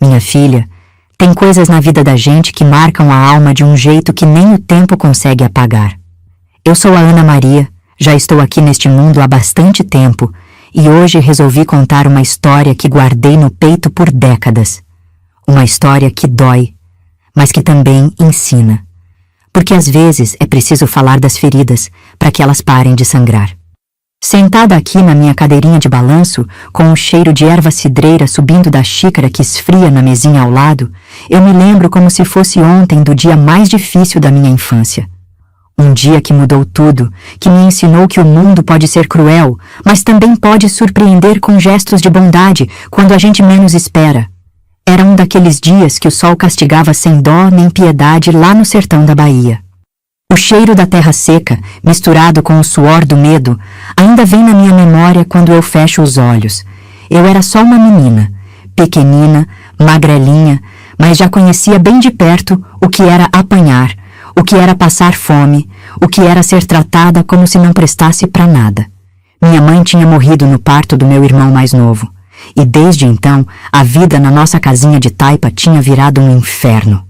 Minha filha, tem coisas na vida da gente que marcam a alma de um jeito que nem o tempo consegue apagar. Eu sou a Ana Maria, já estou aqui neste mundo há bastante tempo e hoje resolvi contar uma história que guardei no peito por décadas. Uma história que dói, mas que também ensina. Porque às vezes é preciso falar das feridas para que elas parem de sangrar. Sentada aqui na minha cadeirinha de balanço, com o cheiro de erva cidreira subindo da xícara que esfria na mesinha ao lado, eu me lembro como se fosse ontem do dia mais difícil da minha infância. Um dia que mudou tudo, que me ensinou que o mundo pode ser cruel, mas também pode surpreender com gestos de bondade quando a gente menos espera. Era um daqueles dias que o sol castigava sem dó nem piedade lá no sertão da Bahia. O cheiro da terra seca, misturado com o suor do medo, ainda vem na minha memória quando eu fecho os olhos. Eu era só uma menina, pequenina, magrelinha, mas já conhecia bem de perto o que era apanhar, o que era passar fome, o que era ser tratada como se não prestasse para nada. Minha mãe tinha morrido no parto do meu irmão mais novo, e desde então a vida na nossa casinha de taipa tinha virado um inferno.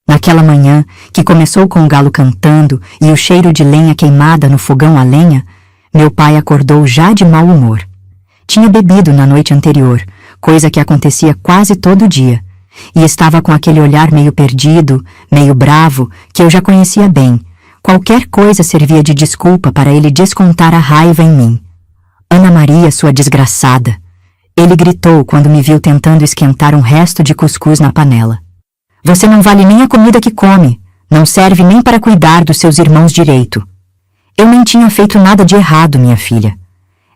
Naquela manhã, que começou com o galo cantando e o cheiro de lenha queimada no fogão a lenha, meu pai acordou já de mau humor. Tinha bebido na noite anterior, coisa que acontecia quase todo dia, e estava com aquele olhar meio perdido, meio bravo, que eu já conhecia bem. Qualquer coisa servia de desculpa para ele descontar a raiva em mim. Ana Maria, sua desgraçada! Ele gritou quando me viu tentando esquentar um resto de cuscuz na panela. Você não vale nem a comida que come, não serve nem para cuidar dos seus irmãos direito. Eu nem tinha feito nada de errado, minha filha.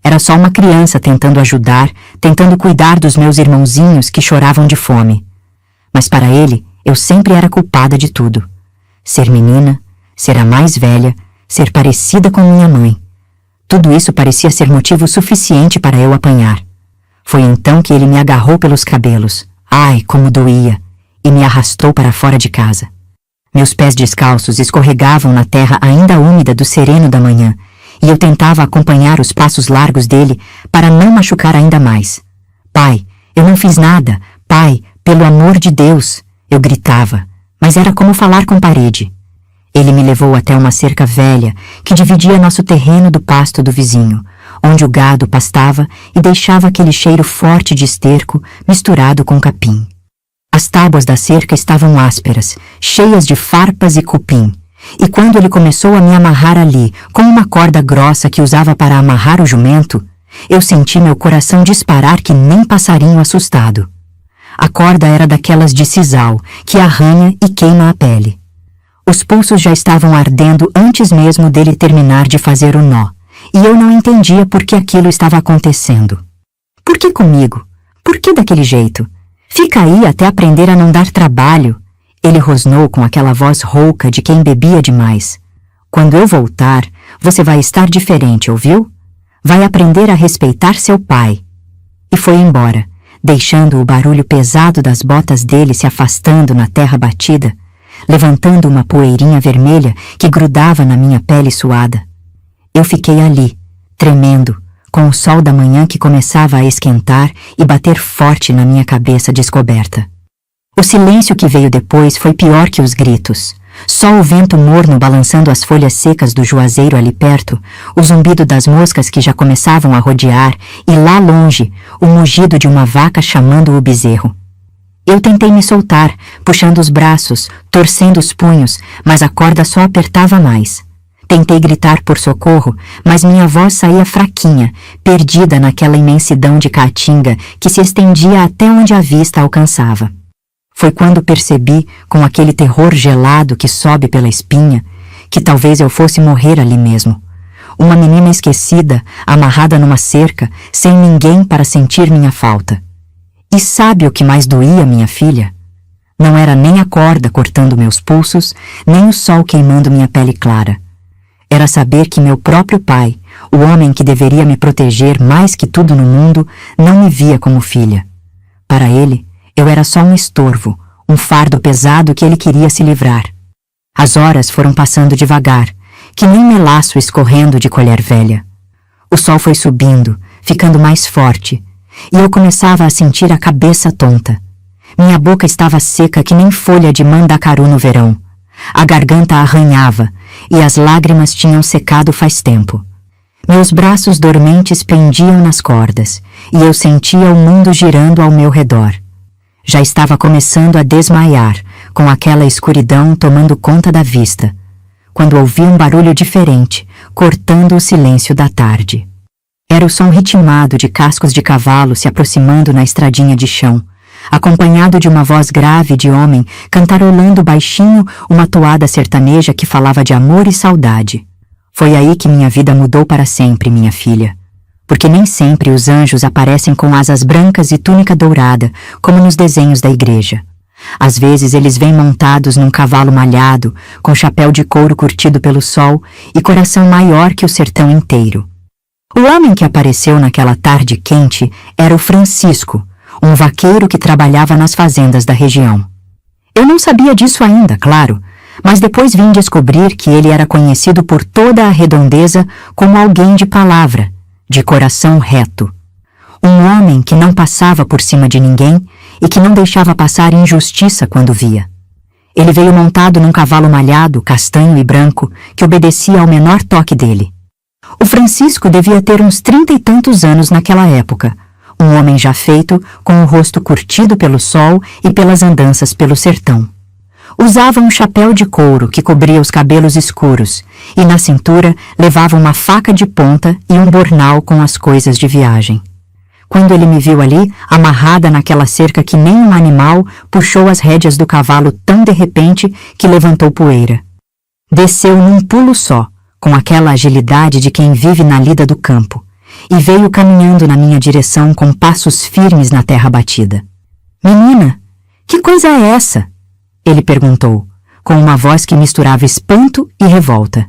Era só uma criança tentando ajudar, tentando cuidar dos meus irmãozinhos que choravam de fome. Mas para ele, eu sempre era culpada de tudo. Ser menina, ser a mais velha, ser parecida com minha mãe. Tudo isso parecia ser motivo suficiente para eu apanhar. Foi então que ele me agarrou pelos cabelos. Ai, como doía! E me arrastou para fora de casa. Meus pés descalços escorregavam na terra ainda úmida do sereno da manhã, e eu tentava acompanhar os passos largos dele para não machucar ainda mais. Pai, eu não fiz nada. Pai, pelo amor de Deus! Eu gritava, mas era como falar com parede. Ele me levou até uma cerca velha que dividia nosso terreno do pasto do vizinho, onde o gado pastava e deixava aquele cheiro forte de esterco misturado com capim. As tábuas da cerca estavam ásperas, cheias de farpas e cupim, e quando ele começou a me amarrar ali, com uma corda grossa que usava para amarrar o jumento, eu senti meu coração disparar que nem passarinho assustado. A corda era daquelas de sisal, que arranha e queima a pele. Os pulsos já estavam ardendo antes mesmo dele terminar de fazer o nó, e eu não entendia por que aquilo estava acontecendo. Por que comigo? Por que daquele jeito? Fica aí até aprender a não dar trabalho. Ele rosnou com aquela voz rouca de quem bebia demais. Quando eu voltar, você vai estar diferente, ouviu? Vai aprender a respeitar seu pai. E foi embora, deixando o barulho pesado das botas dele se afastando na terra batida, levantando uma poeirinha vermelha que grudava na minha pele suada. Eu fiquei ali, tremendo, com o sol da manhã que começava a esquentar e bater forte na minha cabeça descoberta. O silêncio que veio depois foi pior que os gritos. Só o vento morno balançando as folhas secas do juazeiro ali perto, o zumbido das moscas que já começavam a rodear e lá longe, o mugido de uma vaca chamando o bezerro. Eu tentei me soltar, puxando os braços, torcendo os punhos, mas a corda só apertava mais. Tentei gritar por socorro, mas minha voz saía fraquinha, perdida naquela imensidão de caatinga que se estendia até onde a vista alcançava. Foi quando percebi, com aquele terror gelado que sobe pela espinha, que talvez eu fosse morrer ali mesmo. Uma menina esquecida, amarrada numa cerca, sem ninguém para sentir minha falta. E sabe o que mais doía, minha filha? Não era nem a corda cortando meus pulsos, nem o sol queimando minha pele clara. Era saber que meu próprio pai, o homem que deveria me proteger mais que tudo no mundo, não me via como filha. Para ele, eu era só um estorvo, um fardo pesado que ele queria se livrar. As horas foram passando devagar, que nem melaço escorrendo de colher velha. O sol foi subindo, ficando mais forte, e eu começava a sentir a cabeça tonta. Minha boca estava seca que nem folha de mandacaru no verão. A garganta arranhava, e as lágrimas tinham secado faz tempo. Meus braços dormentes pendiam nas cordas, e eu sentia o mundo girando ao meu redor. Já estava começando a desmaiar, com aquela escuridão tomando conta da vista, quando ouvi um barulho diferente, cortando o silêncio da tarde. Era o som ritmado de cascos de cavalo se aproximando na estradinha de chão, acompanhado de uma voz grave de homem cantarolando baixinho uma toada sertaneja que falava de amor e saudade. Foi aí que minha vida mudou para sempre, minha filha. Porque nem sempre os anjos aparecem com asas brancas e túnica dourada, como nos desenhos da igreja. Às vezes eles vêm montados num cavalo malhado, com chapéu de couro curtido pelo sol e coração maior que o sertão inteiro. O homem que apareceu naquela tarde quente era o Francisco, um vaqueiro que trabalhava nas fazendas da região. Eu não sabia disso ainda, claro, mas depois vim descobrir que ele era conhecido por toda a redondeza como alguém de palavra, de coração reto. Um homem que não passava por cima de ninguém e que não deixava passar injustiça quando via. Ele veio montado num cavalo malhado, castanho e branco, que obedecia ao menor toque dele. O Francisco devia ter uns 30 e tantos anos naquela época, um homem já feito, com o rosto curtido pelo sol e pelas andanças pelo sertão. Usava um chapéu de couro que cobria os cabelos escuros e na cintura levava uma faca de ponta e um bornal com as coisas de viagem. Quando ele me viu ali, amarrada naquela cerca que nem um animal, puxou as rédeas do cavalo tão de repente que levantou poeira. Desceu num pulo só, com aquela agilidade de quem vive na lida do campo, e veio caminhando na minha direção com passos firmes na terra batida. "Menina, que coisa é essa?" ele perguntou, com uma voz que misturava espanto e revolta.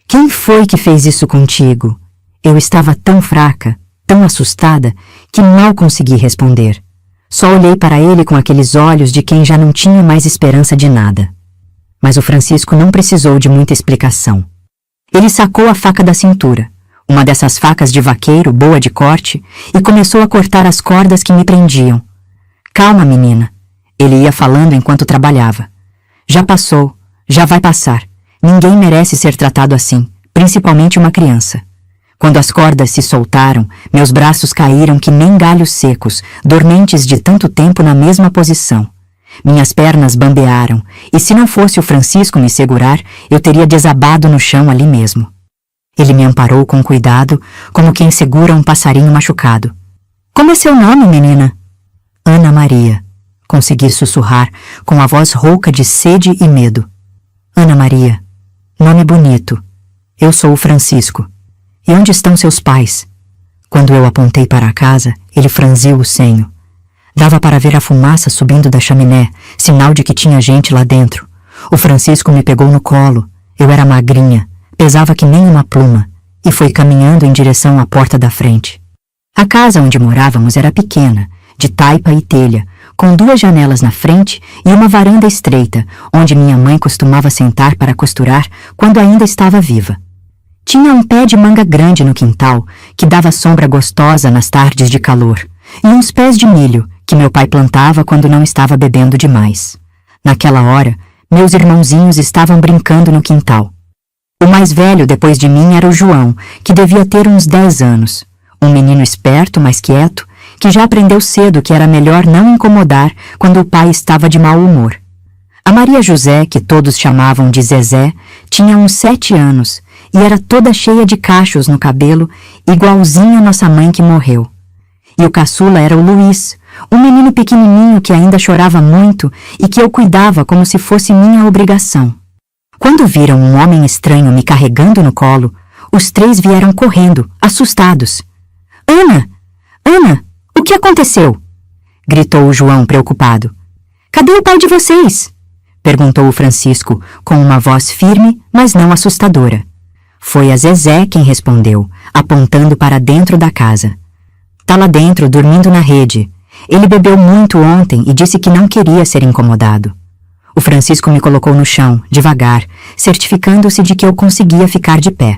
"Quem foi que fez isso contigo?" Eu estava tão fraca, tão assustada, que mal consegui responder. Só olhei para ele com aqueles olhos de quem já não tinha mais esperança de nada. Mas o Francisco não precisou de muita explicação. Ele sacou a faca da cintura, uma dessas facas de vaqueiro, boa de corte, e começou a cortar as cordas que me prendiam. "Calma, menina." Ele ia falando enquanto trabalhava. "Já passou, já vai passar. Ninguém merece ser tratado assim, principalmente uma criança." Quando as cordas se soltaram, meus braços caíram que nem galhos secos, dormentes de tanto tempo na mesma posição. Minhas pernas bambearam, e se não fosse o Francisco me segurar, eu teria desabado no chão ali mesmo. Ele me amparou com cuidado, como quem segura um passarinho machucado. "Como é seu nome, menina?" "Ana Maria." Consegui sussurrar, com a voz rouca de sede e medo. "Ana Maria. Nome bonito. Eu sou o Francisco. E onde estão seus pais?" Quando eu apontei para a casa, ele franziu o senho. Dava para ver a fumaça subindo da chaminé, sinal de que tinha gente lá dentro. O Francisco me pegou no colo. Eu era magrinha, pesava que nem uma pluma, e foi caminhando em direção à porta da frente. A casa onde morávamos era pequena, de taipa e telha, com 2 janelas na frente e uma varanda estreita, onde minha mãe costumava sentar para costurar quando ainda estava viva. Tinha um pé de manga grande no quintal, que dava sombra gostosa nas tardes de calor, e uns pés de milho, que meu pai plantava quando não estava bebendo demais. Naquela hora, meus irmãozinhos estavam brincando no quintal. O mais velho depois de mim era o João, que devia ter uns 10 anos. Um menino esperto, mas quieto, que já aprendeu cedo que era melhor não incomodar quando o pai estava de mau humor. A Maria José, que todos chamavam de Zezé, tinha uns 7 anos e era toda cheia de cachos no cabelo, igualzinha a nossa mãe que morreu. E o caçula era o Luiz, um menino pequenininho que ainda chorava muito e que eu cuidava como se fosse minha obrigação. Quando viram um homem estranho me carregando no colo, os 3 vieram correndo, assustados. "Ana! Ana! O que aconteceu?" gritou o João preocupado. "Cadê o pai de vocês?" perguntou o Francisco, com uma voz firme, mas não assustadora. Foi a Zezé quem respondeu, apontando para dentro da casa. "Tá lá dentro, dormindo na rede. Ele bebeu muito ontem e disse que não queria ser incomodado." O Francisco me colocou no chão, devagar, certificando-se de que eu conseguia ficar de pé.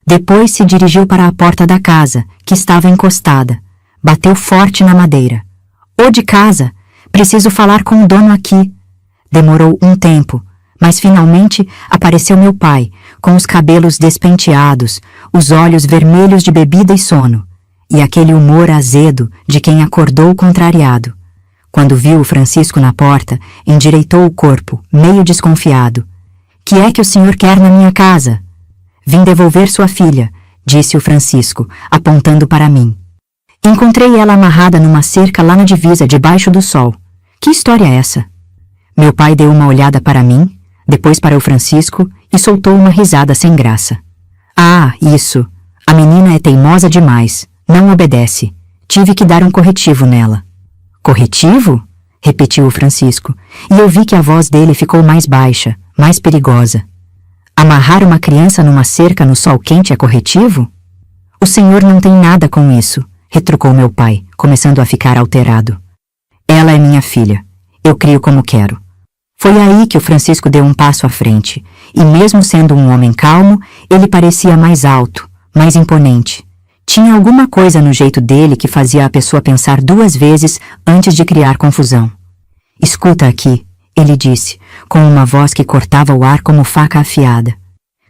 Depois se dirigiu para a porta da casa, que estava encostada. Bateu forte na madeira. "Ô de casa, Preciso falar com o dono aqui. Demorou um tempo, mas finalmente apareceu meu pai, com os cabelos despenteados, os olhos vermelhos de bebida e sono, e aquele humor azedo de quem acordou contrariado. Quando viu o Francisco na porta, endireitou o corpo, meio desconfiado. Que é que o senhor quer na minha casa? Vim devolver sua filha, disse o Francisco, apontando para mim. Encontrei ela amarrada numa cerca lá na divisa, debaixo do sol. Que história é essa? Meu pai deu uma olhada para mim, depois para o Francisco e soltou uma risada sem graça. Ah, isso. A menina é teimosa demais. Não obedece. Tive que dar um corretivo nela. Corretivo? Repetiu o Francisco, e eu vi que a voz dele ficou mais baixa, mais perigosa. Amarrar uma criança numa cerca no sol quente é corretivo? O senhor não tem nada com isso, retrucou meu pai, começando a ficar alterado. Ela é minha filha. Eu crio como quero. Foi aí que o Francisco deu um passo à frente, e mesmo sendo um homem calmo, ele parecia mais alto, mais imponente. Tinha alguma coisa no jeito dele que fazia a pessoa pensar 2 vezes antes de criar confusão. Escuta aqui, ele disse, com uma voz que cortava o ar como faca afiada.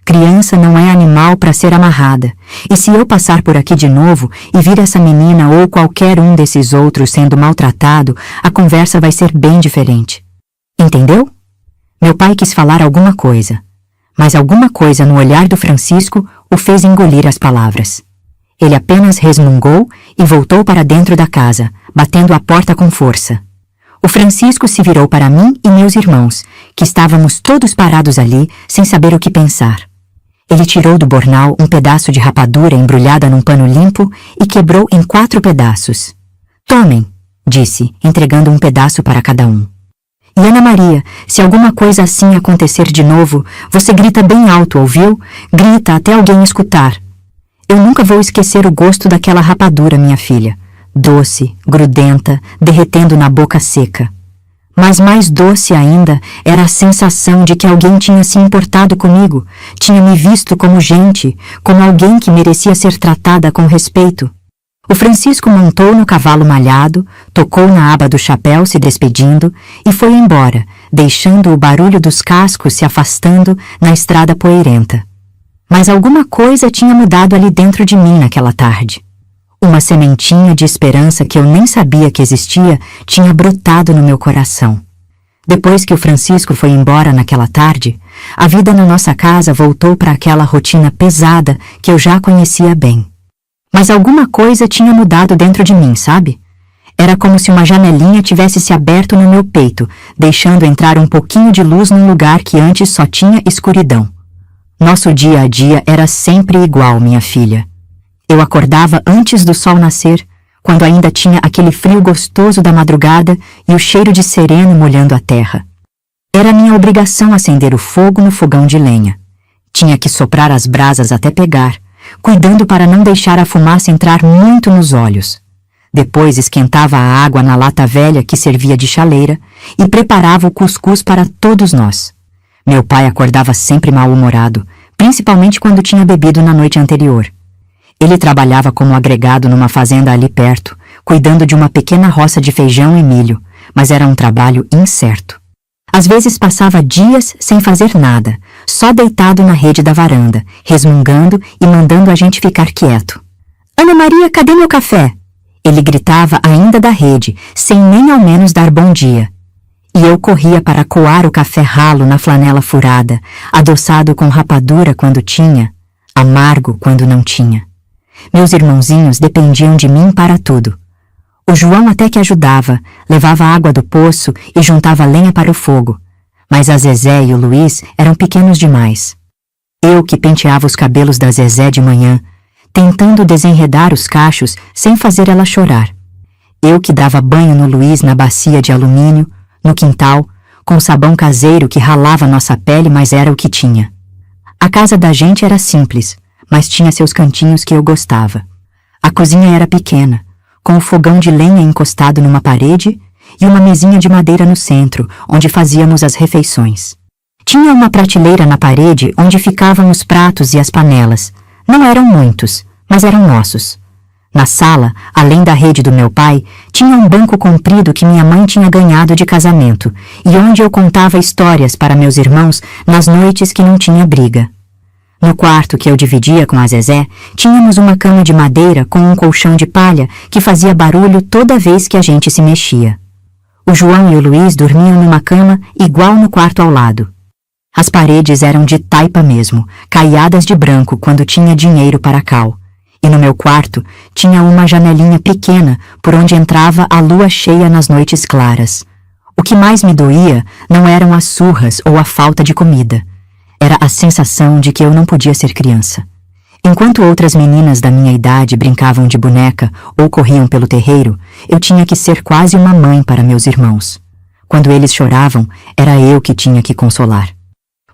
Criança não é animal para ser amarrada, e se eu passar por aqui de novo e vir essa menina ou qualquer um desses outros sendo maltratado, a conversa vai ser bem diferente. Entendeu? Meu pai quis falar alguma coisa, mas alguma coisa no olhar do Francisco o fez engolir as palavras. Ele apenas resmungou e voltou para dentro da casa, batendo a porta com força. O Francisco se virou para mim e meus irmãos, que estávamos todos parados ali, sem saber o que pensar. Ele tirou do bornal um pedaço de rapadura embrulhada num pano limpo e quebrou em 4 pedaços. Tomem, disse, entregando um pedaço para cada um. E Ana Maria, se alguma coisa assim acontecer de novo, você grita bem alto, ouviu? Grita até alguém escutar. Eu nunca vou esquecer o gosto daquela rapadura, minha filha. Doce, grudenta, derretendo na boca seca. Mas mais doce ainda era a sensação de que alguém tinha se importado comigo, tinha me visto como gente, como alguém que merecia ser tratada com respeito. O Francisco montou no cavalo malhado, tocou na aba do chapéu se despedindo e foi embora, deixando o barulho dos cascos se afastando na estrada poeirenta. Mas alguma coisa tinha mudado ali dentro de mim naquela tarde. Uma sementinha de esperança que eu nem sabia que existia tinha brotado no meu coração. Depois que o Francisco foi embora naquela tarde, a vida na nossa casa voltou para aquela rotina pesada que eu já conhecia bem. Mas alguma coisa tinha mudado dentro de mim, sabe? Era como se uma janelinha tivesse se aberto no meu peito, deixando entrar um pouquinho de luz num lugar que antes só tinha escuridão. Nosso dia a dia era sempre igual, minha filha. Eu acordava antes do sol nascer, quando ainda tinha aquele frio gostoso da madrugada e o cheiro de sereno molhando a terra. Era minha obrigação acender o fogo no fogão de lenha. Tinha que soprar as brasas até pegar, cuidando para não deixar a fumaça entrar muito nos olhos. Depois esquentava a água na lata velha que servia de chaleira e preparava o cuscuz para todos nós. Meu pai acordava sempre mal-humorado, principalmente quando tinha bebido na noite anterior. Ele trabalhava como agregado numa fazenda ali perto, cuidando de uma pequena roça de feijão e milho, mas era um trabalho incerto. Às vezes passava dias sem fazer nada, só deitado na rede da varanda, resmungando e mandando a gente ficar quieto. Ana Maria, cadê meu café? Ele gritava ainda da rede, sem nem ao menos dar bom dia. E eu corria para coar o café ralo na flanela furada, adoçado com rapadura quando tinha, amargo quando não tinha. Meus irmãozinhos dependiam de mim para tudo. O João até que ajudava, levava água do poço e juntava lenha para o fogo. Mas a Zezé e o Luiz eram pequenos demais. Eu que penteava os cabelos da Zezé de manhã, tentando desenredar os cachos sem fazer ela chorar. Eu que dava banho no Luiz na bacia de alumínio, no quintal, com sabão caseiro que ralava nossa pele, mas era o que tinha. A casa da gente era simples, mas tinha seus cantinhos que eu gostava. A cozinha era pequena, com o fogão de lenha encostado numa parede e uma mesinha de madeira no centro, onde fazíamos as refeições. Tinha uma prateleira na parede onde ficavam os pratos e as panelas. Não eram muitos, mas eram nossos. Na sala, além da rede do meu pai, tinha um banco comprido que minha mãe tinha ganhado de casamento e onde eu contava histórias para meus irmãos nas noites que não tinha briga. No quarto que eu dividia com a Zezé, tínhamos uma cama de madeira com um colchão de palha que fazia barulho toda vez que a gente se mexia. O João e o Luiz dormiam numa cama igual no quarto ao lado. As paredes eram de taipa mesmo, caiadas de branco quando tinha dinheiro para cal. E no meu quarto tinha uma janelinha pequena por onde entrava a lua cheia nas noites claras. O que mais me doía não eram as surras ou a falta de comida. Era a sensação de que eu não podia ser criança. Enquanto outras meninas da minha idade brincavam de boneca ou corriam pelo terreiro, eu tinha que ser quase uma mãe para meus irmãos. Quando eles choravam, era eu que tinha que consolar.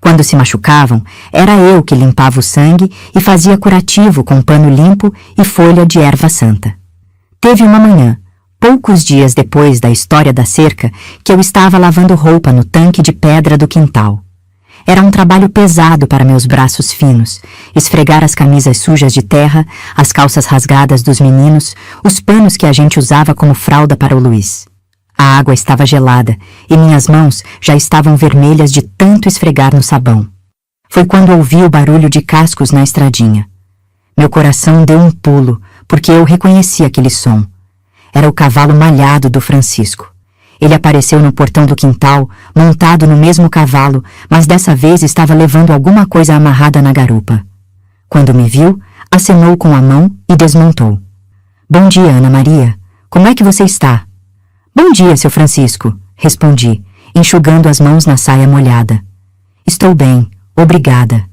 Quando se machucavam, era eu que limpava o sangue e fazia curativo com pano limpo e folha de erva santa. Teve uma manhã, poucos dias depois da história da cerca, que eu estava lavando roupa no tanque de pedra do quintal. Era um trabalho pesado para meus braços finos, esfregar as camisas sujas de terra, as calças rasgadas dos meninos, os panos que a gente usava como fralda para o Luiz. A água estava gelada e minhas mãos já estavam vermelhas de tanto esfregar no sabão. Foi quando ouvi o barulho de cascos na estradinha. Meu coração deu um pulo, porque eu reconheci aquele som. Era o cavalo malhado do Francisco. Ele apareceu no portão do quintal, montado no mesmo cavalo, mas dessa vez estava levando alguma coisa amarrada na garupa. Quando me viu, acenou com a mão e desmontou. "Bom dia, Ana Maria. Como é que você está?" "Bom dia, seu Francisco", respondi, enxugando as mãos na saia molhada. "Estou bem, obrigada."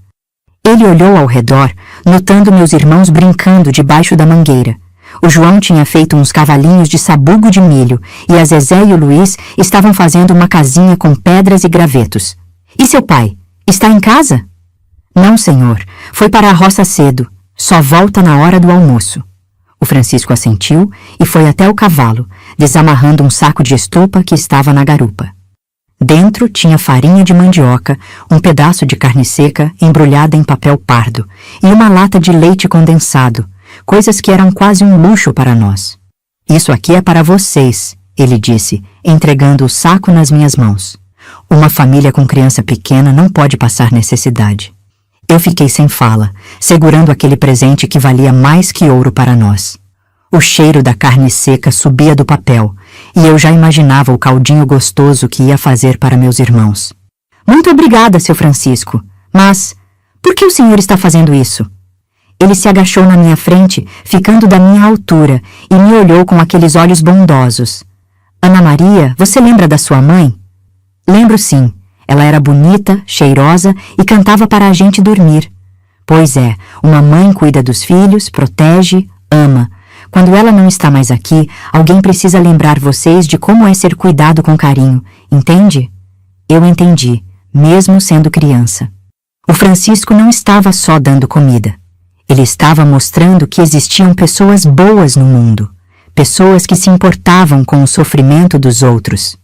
Ele olhou ao redor, notando meus irmãos brincando debaixo da mangueira. O João tinha feito uns cavalinhos de sabugo de milho e a Zezé e o Luiz estavam fazendo uma casinha com pedras e gravetos. "E seu pai? Está em casa?" "Não, senhor. Foi para a roça cedo. Só volta na hora do almoço." O Francisco assentiu e foi até o cavalo, desamarrando um saco de estopa que estava na garupa. Dentro tinha farinha de mandioca, um pedaço de carne seca embrulhada em papel pardo e uma lata de leite condensado, coisas que eram quase um luxo para nós. "Isso aqui é para vocês", ele disse, entregando o saco nas minhas mãos. Uma família com criança pequena não pode passar necessidade. Eu fiquei sem fala, segurando aquele presente que valia mais que ouro para nós. O cheiro da carne seca subia do papel, e eu já imaginava o caldinho gostoso que ia fazer para meus irmãos. "Muito obrigada, seu Francisco. Mas por que o senhor está fazendo isso?" Ele se agachou na minha frente, ficando da minha altura, e me olhou com aqueles olhos bondosos. "Ana Maria, você lembra da sua mãe?" "Lembro sim. Ela era bonita, cheirosa e cantava para a gente dormir." "Pois é, uma mãe cuida dos filhos, protege, ama. Quando ela não está mais aqui, alguém precisa lembrar vocês de como é ser cuidado com carinho, entende?" Eu entendi, mesmo sendo criança. O Francisco não estava só dando comida. Ele estava mostrando que existiam pessoas boas no mundo, pessoas que se importavam com o sofrimento dos outros.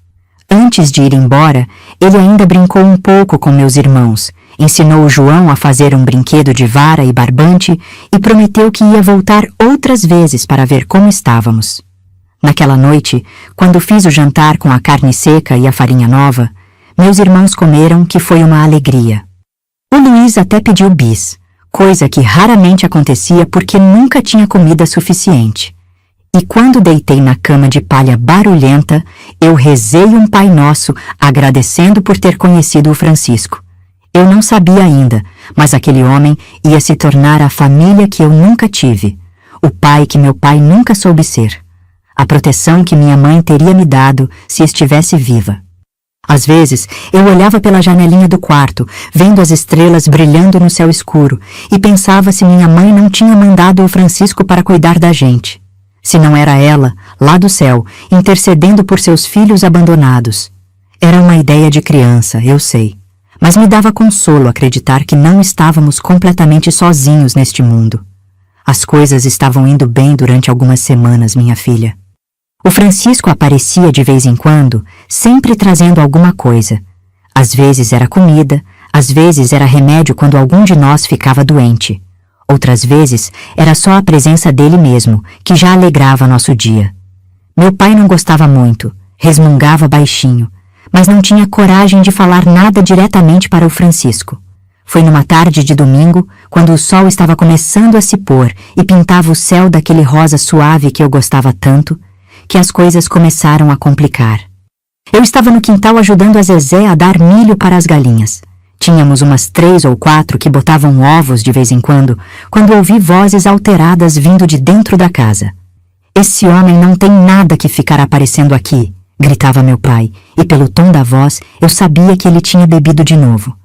Antes de ir embora, ele ainda brincou um pouco com meus irmãos, ensinou o João a fazer um brinquedo de vara e barbante e prometeu que ia voltar outras vezes para ver como estávamos. Naquela noite, quando fiz o jantar com a carne seca e a farinha nova, meus irmãos comeram, que foi uma alegria. O Luiz até pediu bis, coisa que raramente acontecia porque nunca tinha comida suficiente. E quando deitei na cama de palha barulhenta, eu rezei um Pai Nosso, agradecendo por ter conhecido o Francisco. Eu não sabia ainda, mas aquele homem ia se tornar a família que eu nunca tive, o pai que meu pai nunca soube ser, a proteção que minha mãe teria me dado se estivesse viva. Às vezes, eu olhava pela janelinha do quarto, vendo as estrelas brilhando no céu escuro, e pensava se minha mãe não tinha mandado o Francisco para cuidar da gente. Se não era ela, lá do céu, intercedendo por seus filhos abandonados. Era uma ideia de criança, eu sei, mas me dava consolo acreditar que não estávamos completamente sozinhos neste mundo. As coisas estavam indo bem durante algumas semanas, minha filha. O Francisco aparecia de vez em quando, sempre trazendo alguma coisa. Às vezes era comida, às vezes era remédio quando algum de nós ficava doente. Outras vezes, era só a presença dele mesmo, que já alegrava nosso dia. Meu pai não gostava muito, resmungava baixinho, mas não tinha coragem de falar nada diretamente para o Francisco. Foi numa tarde de domingo, quando o sol estava começando a se pôr e pintava o céu daquele rosa suave que eu gostava tanto, que as coisas começaram a complicar. Eu estava no quintal ajudando a Zezé a dar milho para as galinhas. Tínhamos umas 3 ou 4 que botavam ovos de vez em quando ouvi vozes alteradas vindo de dentro da casa. "Esse homem não tem nada que ficar aparecendo aqui", gritava meu pai, e pelo tom da voz eu sabia que ele tinha bebido de novo.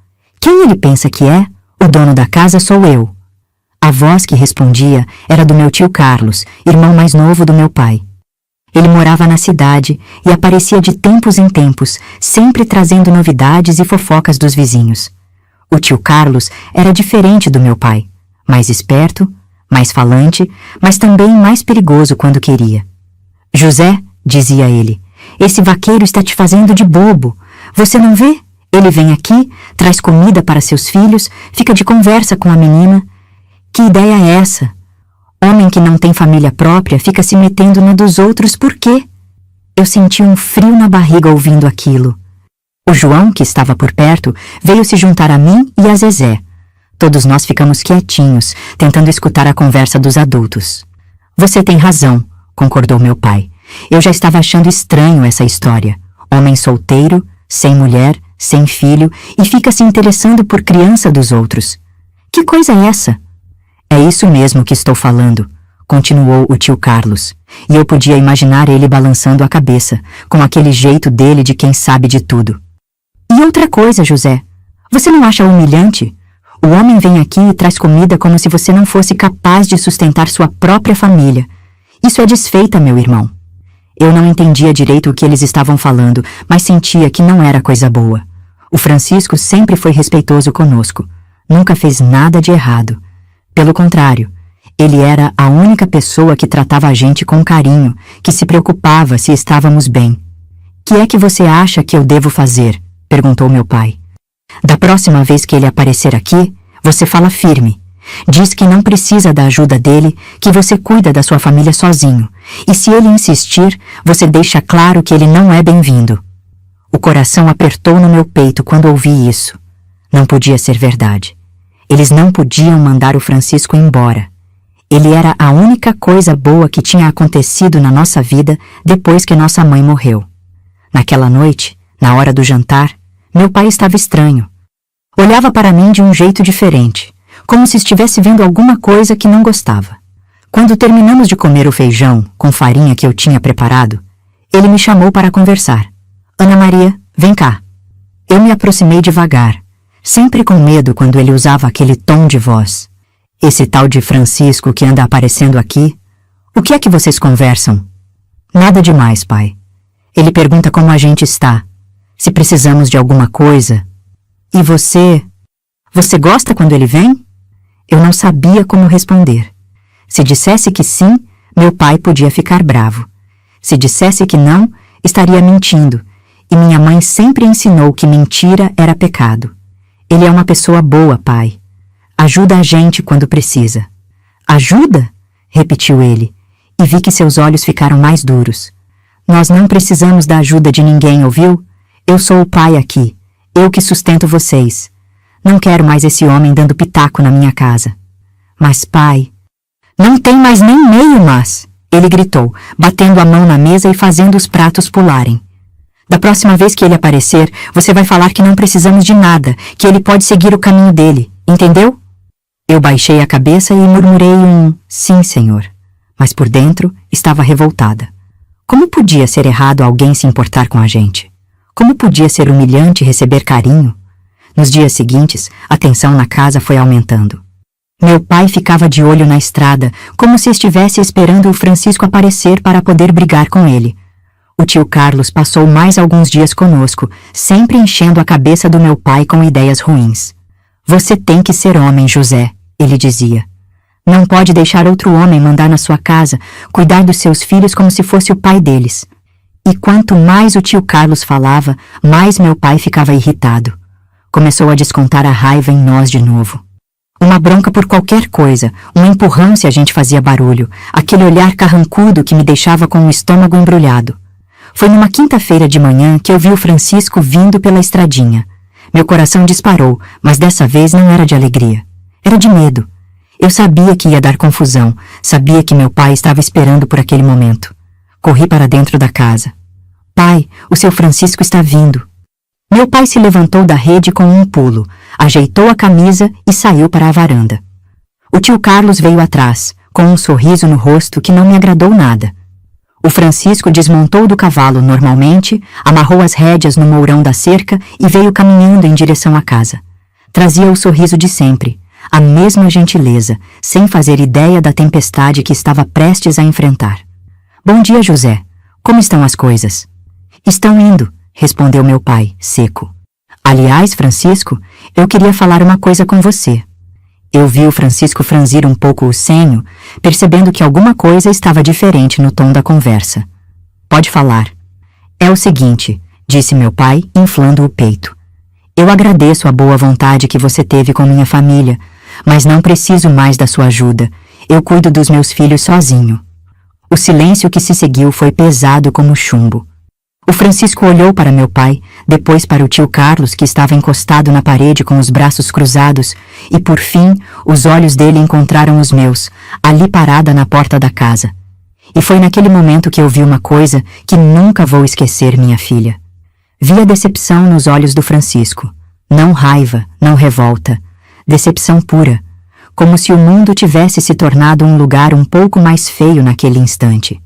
"Quem ele pensa que é? O dono da casa sou eu." A voz que respondia era do meu tio Carlos, irmão mais novo do meu pai. Ele morava na cidade e aparecia de tempos em tempos, sempre trazendo novidades e fofocas dos vizinhos. O tio Carlos era diferente do meu pai, mais esperto, mais falante, mas também mais perigoso quando queria. "José", dizia ele, "esse vaqueiro está te fazendo de bobo. Você não vê? Ele vem aqui, traz comida para seus filhos, fica de conversa com a menina. Que ideia é essa? Homem que não tem família própria fica se metendo na dos outros por quê?" Eu senti um frio na barriga ouvindo aquilo. O João, que estava por perto, veio se juntar a mim e a Zezé. Todos nós ficamos quietinhos, tentando escutar a conversa dos adultos. "Você tem razão", concordou meu pai. "Eu já estava achando estranho essa história. Homem solteiro, sem mulher, sem filho, e fica se interessando por criança dos outros. Que coisa é essa?" "É isso mesmo que estou falando", continuou o tio Carlos, e eu podia imaginar ele balançando a cabeça, com aquele jeito dele de quem sabe de tudo. "E outra coisa, José, você não acha humilhante? O homem vem aqui e traz comida como se você não fosse capaz de sustentar sua própria família. Isso é desfeita, meu irmão." Eu não entendia direito o que eles estavam falando, mas sentia que não era coisa boa. O Francisco sempre foi respeitoso conosco. Nunca fez nada de errado. Pelo contrário, ele era a única pessoa que tratava a gente com carinho, que se preocupava se estávamos bem. "Que é que você acha que eu devo fazer?" perguntou meu pai. "Da próxima vez que ele aparecer aqui, você fala firme. Diz que não precisa da ajuda dele, que você cuida da sua família sozinho. E se ele insistir, você deixa claro que ele não é bem-vindo." O coração apertou no meu peito quando ouvi isso. Não podia ser verdade. Eles não podiam mandar o Francisco embora. Ele era a única coisa boa que tinha acontecido na nossa vida depois que nossa mãe morreu. Naquela noite, na hora do jantar, meu pai estava estranho. Olhava para mim de um jeito diferente, como se estivesse vendo alguma coisa que não gostava. Quando terminamos de comer o feijão com farinha que eu tinha preparado, ele me chamou para conversar. "Ana Maria, vem cá." Eu me aproximei devagar, sempre com medo quando ele usava aquele tom de voz. "Esse tal de Francisco que anda aparecendo aqui, o que é que vocês conversam?" "Nada demais, pai. Ele pergunta como a gente está, se precisamos de alguma coisa. E você gosta quando ele vem?" Eu não sabia como responder. Se dissesse que sim, meu pai podia ficar bravo. Se dissesse que não, estaria mentindo, e minha mãe sempre ensinou que mentira era pecado. "Ele é uma pessoa boa, pai. Ajuda a gente quando precisa." "Ajuda?" repetiu ele, e vi que seus olhos ficaram mais duros. "Nós não precisamos da ajuda de ninguém, ouviu? Eu sou o pai aqui, eu que sustento vocês. Não quero mais esse homem dando pitaco na minha casa." "Mas, pai..." "Não tem mais nem meio mas!" ele gritou, batendo a mão na mesa e fazendo os pratos pularem. "Da próxima vez que ele aparecer, você vai falar que não precisamos de nada, que ele pode seguir o caminho dele, entendeu?" Eu baixei a cabeça e murmurei um "sim, senhor", mas por dentro estava revoltada. Como podia ser errado alguém se importar com a gente? Como podia ser humilhante receber carinho? Nos dias seguintes, a tensão na casa foi aumentando. Meu pai ficava de olho na estrada, como se estivesse esperando o Francisco aparecer para poder brigar com ele. O tio Carlos passou mais alguns dias conosco, sempre enchendo a cabeça do meu pai com ideias ruins. "Você tem que ser homem, José", ele dizia. "Não pode deixar outro homem mandar na sua casa, cuidar dos seus filhos como se fosse o pai deles." E quanto mais o tio Carlos falava, mais meu pai ficava irritado. Começou a descontar a raiva em nós de novo. Uma bronca por qualquer coisa, um empurrão se a gente fazia barulho, aquele olhar carrancudo que me deixava com o estômago embrulhado. Foi numa quinta-feira de manhã que eu vi o Francisco vindo pela estradinha. Meu coração disparou, mas dessa vez não era de alegria. Era de medo. Eu sabia que ia dar confusão, sabia que meu pai estava esperando por aquele momento. Corri para dentro da casa. Pai, o seu Francisco está vindo. Meu pai se levantou da rede com um pulo, ajeitou a camisa e saiu para a varanda. O tio Carlos veio atrás, com um sorriso no rosto que não me agradou nada. O Francisco desmontou do cavalo normalmente, amarrou as rédeas no mourão da cerca e veio caminhando em direção à casa. Trazia o sorriso de sempre, a mesma gentileza, sem fazer ideia da tempestade que estava prestes a enfrentar. Bom dia, José. Como estão as coisas? Estão indo, respondeu meu pai, seco. Aliás, Francisco, eu queria falar uma coisa com você. Eu vi o Francisco franzir um pouco o senho, percebendo que alguma coisa estava diferente no tom da conversa. Pode falar. É o seguinte, disse meu pai, inflando o peito. Eu agradeço a boa vontade que você teve com minha família, mas não preciso mais da sua ajuda. Eu cuido dos meus filhos sozinho. O silêncio que se seguiu foi pesado como chumbo. O Francisco olhou para meu pai, depois para o tio Carlos, que estava encostado na parede com os braços cruzados, e por fim, os olhos dele encontraram os meus, ali parada na porta da casa. E foi naquele momento que eu vi uma coisa que nunca vou esquecer, minha filha. Vi a decepção nos olhos do Francisco. Não raiva, não revolta. Decepção pura. Como se o mundo tivesse se tornado um lugar um pouco mais feio naquele instante.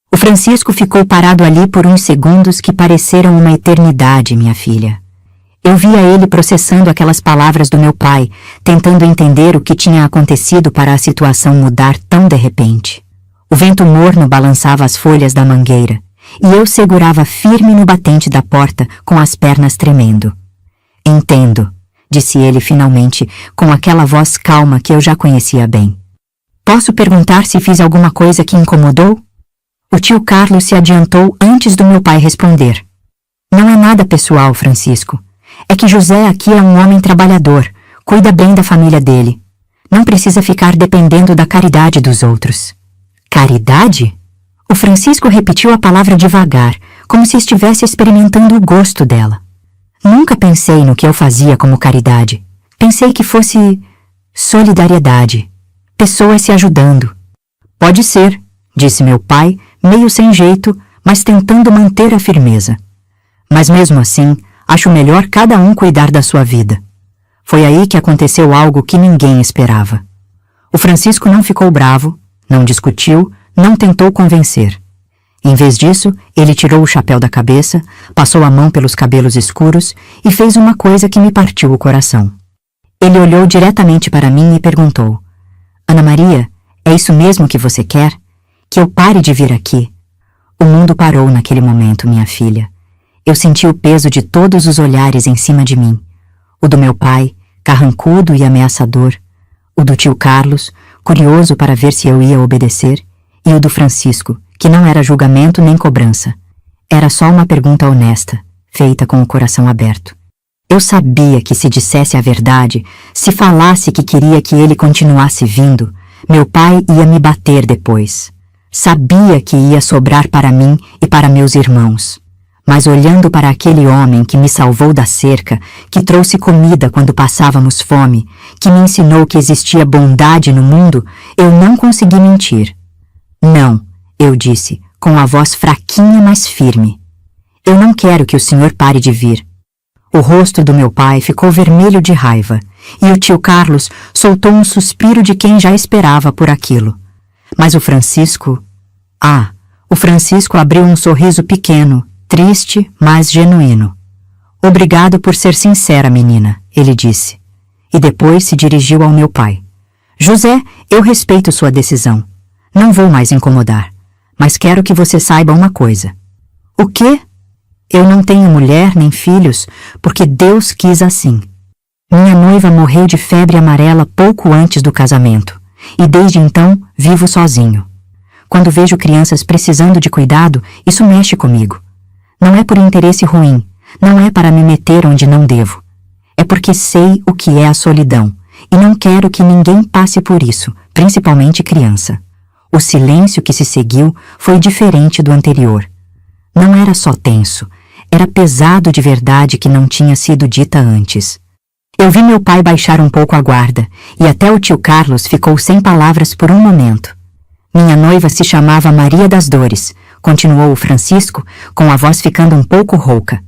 O Francisco ficou parado ali por uns segundos que pareceram uma eternidade, minha filha. Eu via ele processando aquelas palavras do meu pai, tentando entender o que tinha acontecido para a situação mudar tão de repente. O vento morno balançava as folhas da mangueira, e eu segurava firme no batente da porta, com as pernas tremendo. Entendo, disse ele finalmente, com aquela voz calma que eu já conhecia bem. Posso perguntar se fiz alguma coisa que incomodou? O tio Carlos se adiantou antes do meu pai responder. Não é nada pessoal, Francisco. É que José aqui é um homem trabalhador, cuida bem da família dele. Não precisa ficar dependendo da caridade dos outros. Caridade? O Francisco repetiu a palavra devagar, como se estivesse experimentando o gosto dela. Nunca pensei no que eu fazia como caridade. Pensei que fosse solidariedade. Pessoas se ajudando. Pode ser, disse meu pai, meio sem jeito, mas tentando manter a firmeza. Mas mesmo assim, acho melhor cada um cuidar da sua vida. Foi aí que aconteceu algo que ninguém esperava. O Francisco não ficou bravo, não discutiu, não tentou convencer. Em vez disso, ele tirou o chapéu da cabeça, passou a mão pelos cabelos escuros e fez uma coisa que me partiu o coração. Ele olhou diretamente para mim e perguntou: Ana Maria, é isso mesmo que você quer? Que eu pare de vir aqui? O mundo parou naquele momento, minha filha. Eu senti o peso de todos os olhares em cima de mim. O do meu pai, carrancudo e ameaçador. O do tio Carlos, curioso para ver se eu ia obedecer. E o do Francisco, que não era julgamento nem cobrança. Era só uma pergunta honesta, feita com o coração aberto. Eu sabia que se dissesse a verdade, se falasse que queria que ele continuasse vindo, meu pai ia me bater depois. Sabia que ia sobrar para mim e para meus irmãos. Mas olhando para aquele homem que me salvou da cerca, que trouxe comida quando passávamos fome, que me ensinou que existia bondade no mundo, eu não consegui mentir. Não, eu disse, com a voz fraquinha, mas firme. Eu não quero que o senhor pare de vir. O rosto do meu pai ficou vermelho de raiva, e o tio Carlos soltou um suspiro de quem já esperava por aquilo. Mas o Francisco... o Francisco abriu um sorriso pequeno, triste, mas genuíno. Obrigado por ser sincera, menina, ele disse. E depois se dirigiu ao meu pai. José, eu respeito sua decisão. Não vou mais incomodar, mas quero que você saiba uma coisa. O quê? Eu não tenho mulher nem filhos, porque Deus quis assim. Minha noiva morreu de febre amarela pouco antes do casamento, e desde então vivo sozinho. Quando vejo crianças precisando de cuidado, isso mexe comigo. Não é por interesse ruim, não é para me meter onde não devo. É porque sei o que é a solidão, e não quero que ninguém passe por isso, principalmente criança. O silêncio que se seguiu foi diferente do anterior. Não era só tenso, era pesado de verdade que não tinha sido dita antes. Eu vi meu pai baixar um pouco a guarda, e até o tio Carlos ficou sem palavras por um momento. Minha noiva se chamava Maria das Dores, continuou o Francisco, com a voz ficando um pouco rouca.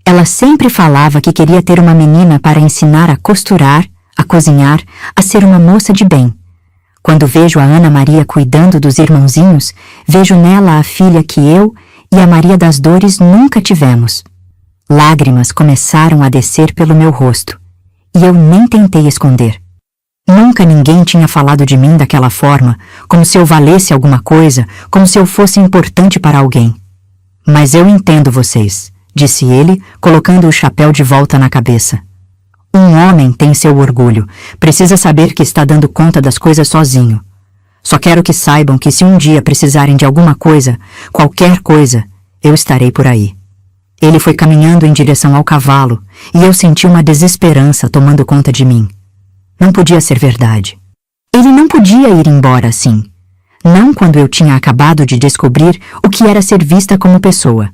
Ela sempre falava que queria ter uma menina para ensinar a costurar, a cozinhar, a ser uma moça de bem. Quando vejo a Ana Maria cuidando dos irmãozinhos, vejo nela a filha que eu e a Maria das Dores nunca tivemos. Lágrimas começaram a descer pelo meu rosto, e eu nem tentei esconder. Nunca ninguém tinha falado de mim daquela forma, como se eu valesse alguma coisa, como se eu fosse importante para alguém. Mas eu entendo vocês, disse ele, colocando o chapéu de volta na cabeça. Um homem tem seu orgulho, precisa saber que está dando conta das coisas sozinho. Só quero que saibam que se um dia precisarem de alguma coisa, qualquer coisa, eu estarei por aí. Ele foi caminhando em direção ao cavalo, e eu senti uma desesperança tomando conta de mim. Não podia ser verdade. Ele não podia ir embora assim. Não quando eu tinha acabado de descobrir o que era ser vista como pessoa.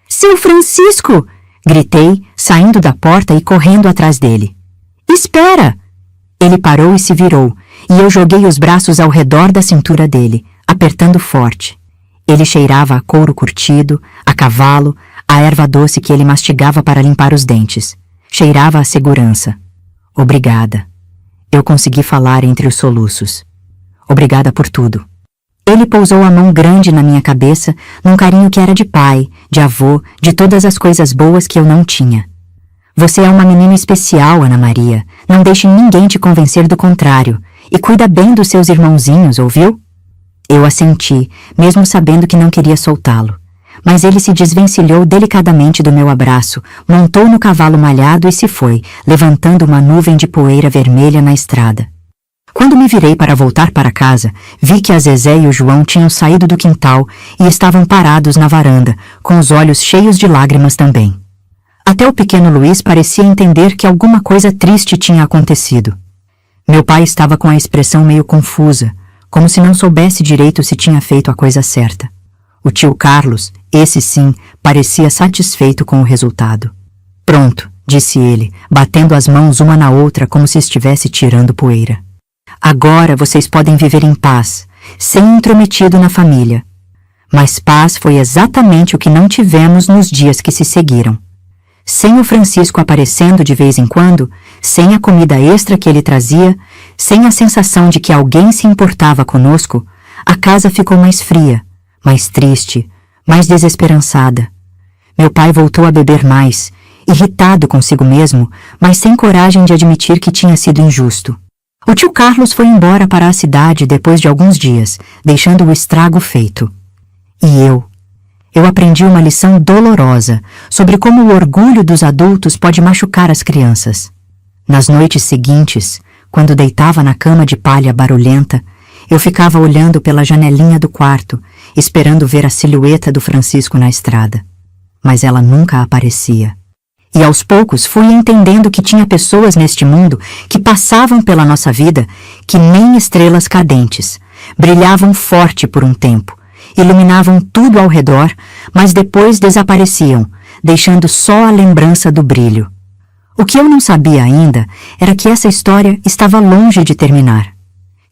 Seu Francisco! Gritei, saindo da porta e correndo atrás dele. Espera! Ele parou e se virou, e eu joguei os braços ao redor da cintura dele, apertando forte. Ele cheirava a couro curtido, a cavalo, a erva doce que ele mastigava para limpar os dentes. Cheirava a segurança. Obrigada. Eu consegui falar entre os soluços. Obrigada por tudo. Ele pousou a mão grande na minha cabeça, num carinho que era de pai, de avô, de todas as coisas boas que eu não tinha. Você é uma menina especial, Ana Maria. Não deixe ninguém te convencer do contrário. E cuida bem dos seus irmãozinhos, ouviu? Eu assenti, mesmo sabendo que não queria soltá-lo. Mas ele se desvencilhou delicadamente do meu abraço, montou no cavalo malhado e se foi, levantando uma nuvem de poeira vermelha na estrada. Quando me virei para voltar para casa, vi que a Zezé e o João tinham saído do quintal e estavam parados na varanda, com os olhos cheios de lágrimas também. Até o pequeno Luiz parecia entender que alguma coisa triste tinha acontecido. Meu pai estava com a expressão meio confusa, como se não soubesse direito se tinha feito a coisa certa. O tio Carlos, esse sim, parecia satisfeito com o resultado. Pronto, disse ele, batendo as mãos uma na outra como se estivesse tirando poeira. Agora vocês podem viver em paz, sem intrometido na família. Mas paz foi exatamente o que não tivemos nos dias que se seguiram. Sem o Francisco aparecendo de vez em quando, sem a comida extra que ele trazia, sem a sensação de que alguém se importava conosco, a casa ficou mais fria, mais triste, mais desesperançada. Meu pai voltou a beber mais, irritado consigo mesmo, mas sem coragem de admitir que tinha sido injusto. O tio Carlos foi embora para a cidade depois de alguns dias, deixando o estrago feito. E eu aprendi uma lição dolorosa sobre como o orgulho dos adultos pode machucar as crianças. Nas noites seguintes, quando deitava na cama de palha barulhenta, eu ficava olhando pela janelinha do quarto, esperando ver a silhueta do Francisco na estrada. Mas ela nunca aparecia. E aos poucos fui entendendo que tinha pessoas neste mundo que passavam pela nossa vida que nem estrelas cadentes, brilhavam forte por um tempo, iluminavam tudo ao redor, mas depois desapareciam, deixando só a lembrança do brilho. O que eu não sabia ainda era que essa história estava longe de terminar.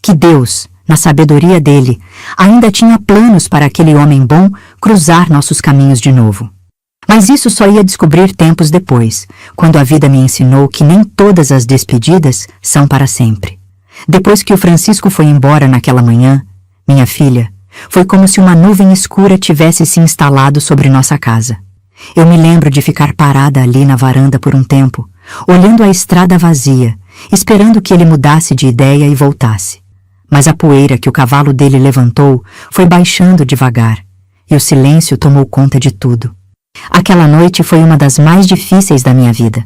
Que Deus, na sabedoria dele, ainda tinha planos para aquele homem bom cruzar nossos caminhos de novo. Mas isso só ia descobrir tempos depois, quando a vida me ensinou que nem todas as despedidas são para sempre. Depois que o Francisco foi embora naquela manhã, minha filha, foi como se uma nuvem escura tivesse se instalado sobre nossa casa. Eu me lembro de ficar parada ali na varanda por um tempo, olhando a estrada vazia, esperando que ele mudasse de ideia e voltasse. Mas a poeira que o cavalo dele levantou foi baixando devagar, e o silêncio tomou conta de tudo. Aquela noite foi uma das mais difíceis da minha vida.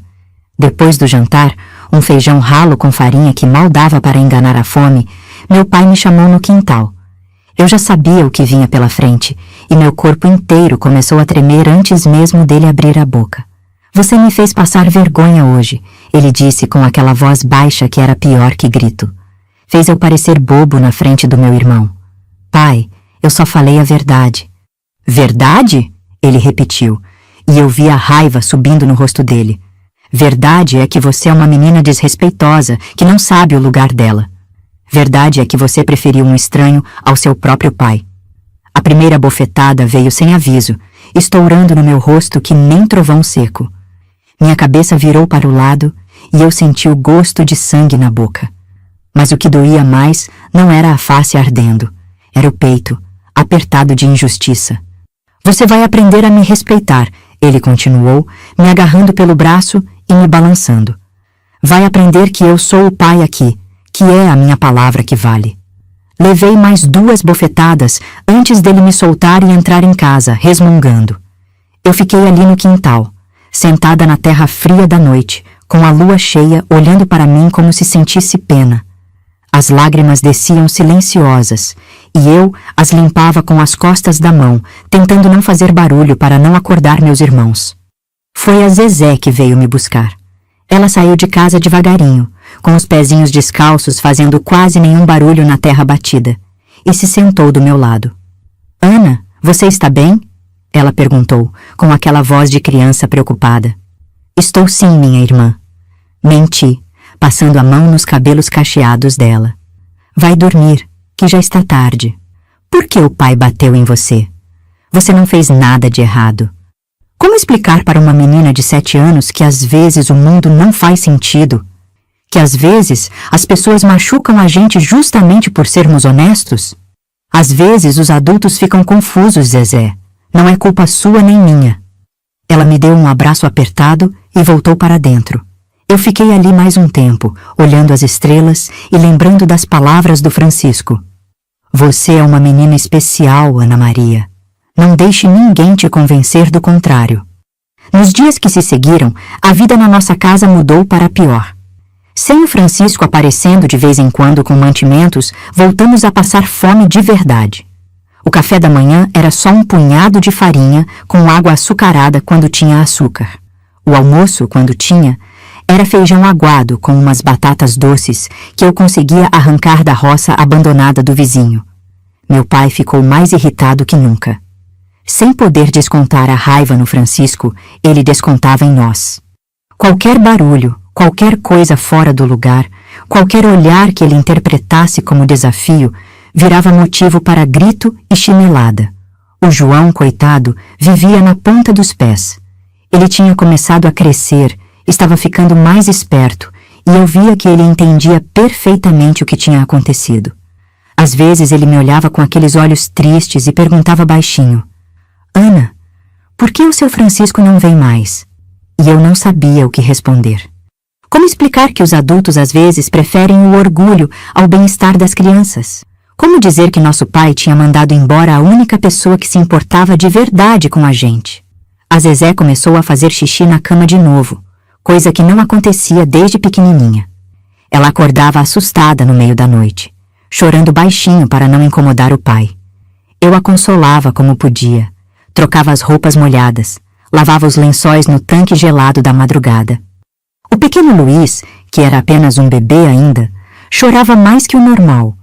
Depois do jantar, um feijão ralo com farinha que mal dava para enganar a fome, meu pai me chamou no quintal. Eu já sabia o que vinha pela frente, e meu corpo inteiro começou a tremer antes mesmo dele abrir a boca. Você me fez passar vergonha hoje, ele disse com aquela voz baixa que era pior que grito. Fez eu parecer bobo na frente do meu irmão. Pai, eu só falei a verdade. Verdade? Ele repetiu, e eu vi a raiva subindo no rosto dele. Verdade é que você é uma menina desrespeitosa, que não sabe o lugar dela. Verdade é que você preferiu um estranho ao seu próprio pai. A primeira bofetada veio sem aviso, estourando no meu rosto que nem trovão seco. Minha cabeça virou para o lado e eu senti o gosto de sangue na boca. Mas o que doía mais não era a face ardendo, era o peito, apertado de injustiça. Você vai aprender a me respeitar, ele continuou, me agarrando pelo braço e me balançando. Vai aprender que eu sou o pai aqui, que é a minha palavra que vale. Levei mais 2 bofetadas antes dele me soltar e entrar em casa, resmungando. Eu fiquei ali no quintal, sentada na terra fria da noite, com a lua cheia olhando para mim como se sentisse pena. As lágrimas desciam silenciosas, e eu as limpava com as costas da mão, tentando não fazer barulho para não acordar meus irmãos. Foi a Zezé que veio me buscar. Ela saiu de casa devagarinho, com os pezinhos descalços fazendo quase nenhum barulho na terra batida, e se sentou do meu lado. Ana, você está bem? Ela perguntou, com aquela voz de criança preocupada. Estou sim, minha irmã. Menti, passando a mão nos cabelos cacheados dela. Vai dormir, que já está tarde. Por que o pai bateu em você? Você não fez nada de errado. Como explicar para uma menina de 7 anos que às vezes o mundo não faz sentido? Que às vezes as pessoas machucam a gente justamente por sermos honestos? Às vezes os adultos ficam confusos, Zezé. Não é culpa sua nem minha. Ela me deu um abraço apertado e voltou para dentro. Eu fiquei ali mais um tempo, olhando as estrelas e lembrando das palavras do Francisco. Você é uma menina especial, Ana Maria. Não deixe ninguém te convencer do contrário. Nos dias que se seguiram, a vida na nossa casa mudou para pior. Sem o Francisco aparecendo de vez em quando com mantimentos, voltamos a passar fome de verdade. O café da manhã era só um punhado de farinha com água açucarada quando tinha açúcar. O almoço, quando tinha, era feijão aguado com umas batatas doces que eu conseguia arrancar da roça abandonada do vizinho. Meu pai ficou mais irritado que nunca. Sem poder descontar a raiva no Francisco, ele descontava em nós. Qualquer barulho, qualquer coisa fora do lugar, qualquer olhar que ele interpretasse como desafio, virava motivo para grito e chinelada. O João, coitado, vivia na ponta dos pés. Ele tinha começado a crescer, estava ficando mais esperto, e eu via que ele entendia perfeitamente o que tinha acontecido. Às vezes ele me olhava com aqueles olhos tristes e perguntava baixinho: Ana, por que o seu Francisco não vem mais? E eu não sabia o que responder. Como explicar que os adultos às vezes preferem o orgulho ao bem-estar das crianças? Como dizer que nosso pai tinha mandado embora a única pessoa que se importava de verdade com a gente? A Zezé começou a fazer xixi na cama de novo, coisa que não acontecia desde pequenininha. Ela acordava assustada no meio da noite, chorando baixinho para não incomodar o pai. Eu a consolava como podia. Trocava as roupas molhadas, lavava os lençóis no tanque gelado da madrugada. O pequeno Luiz, que era apenas um bebê ainda, chorava mais que o normal.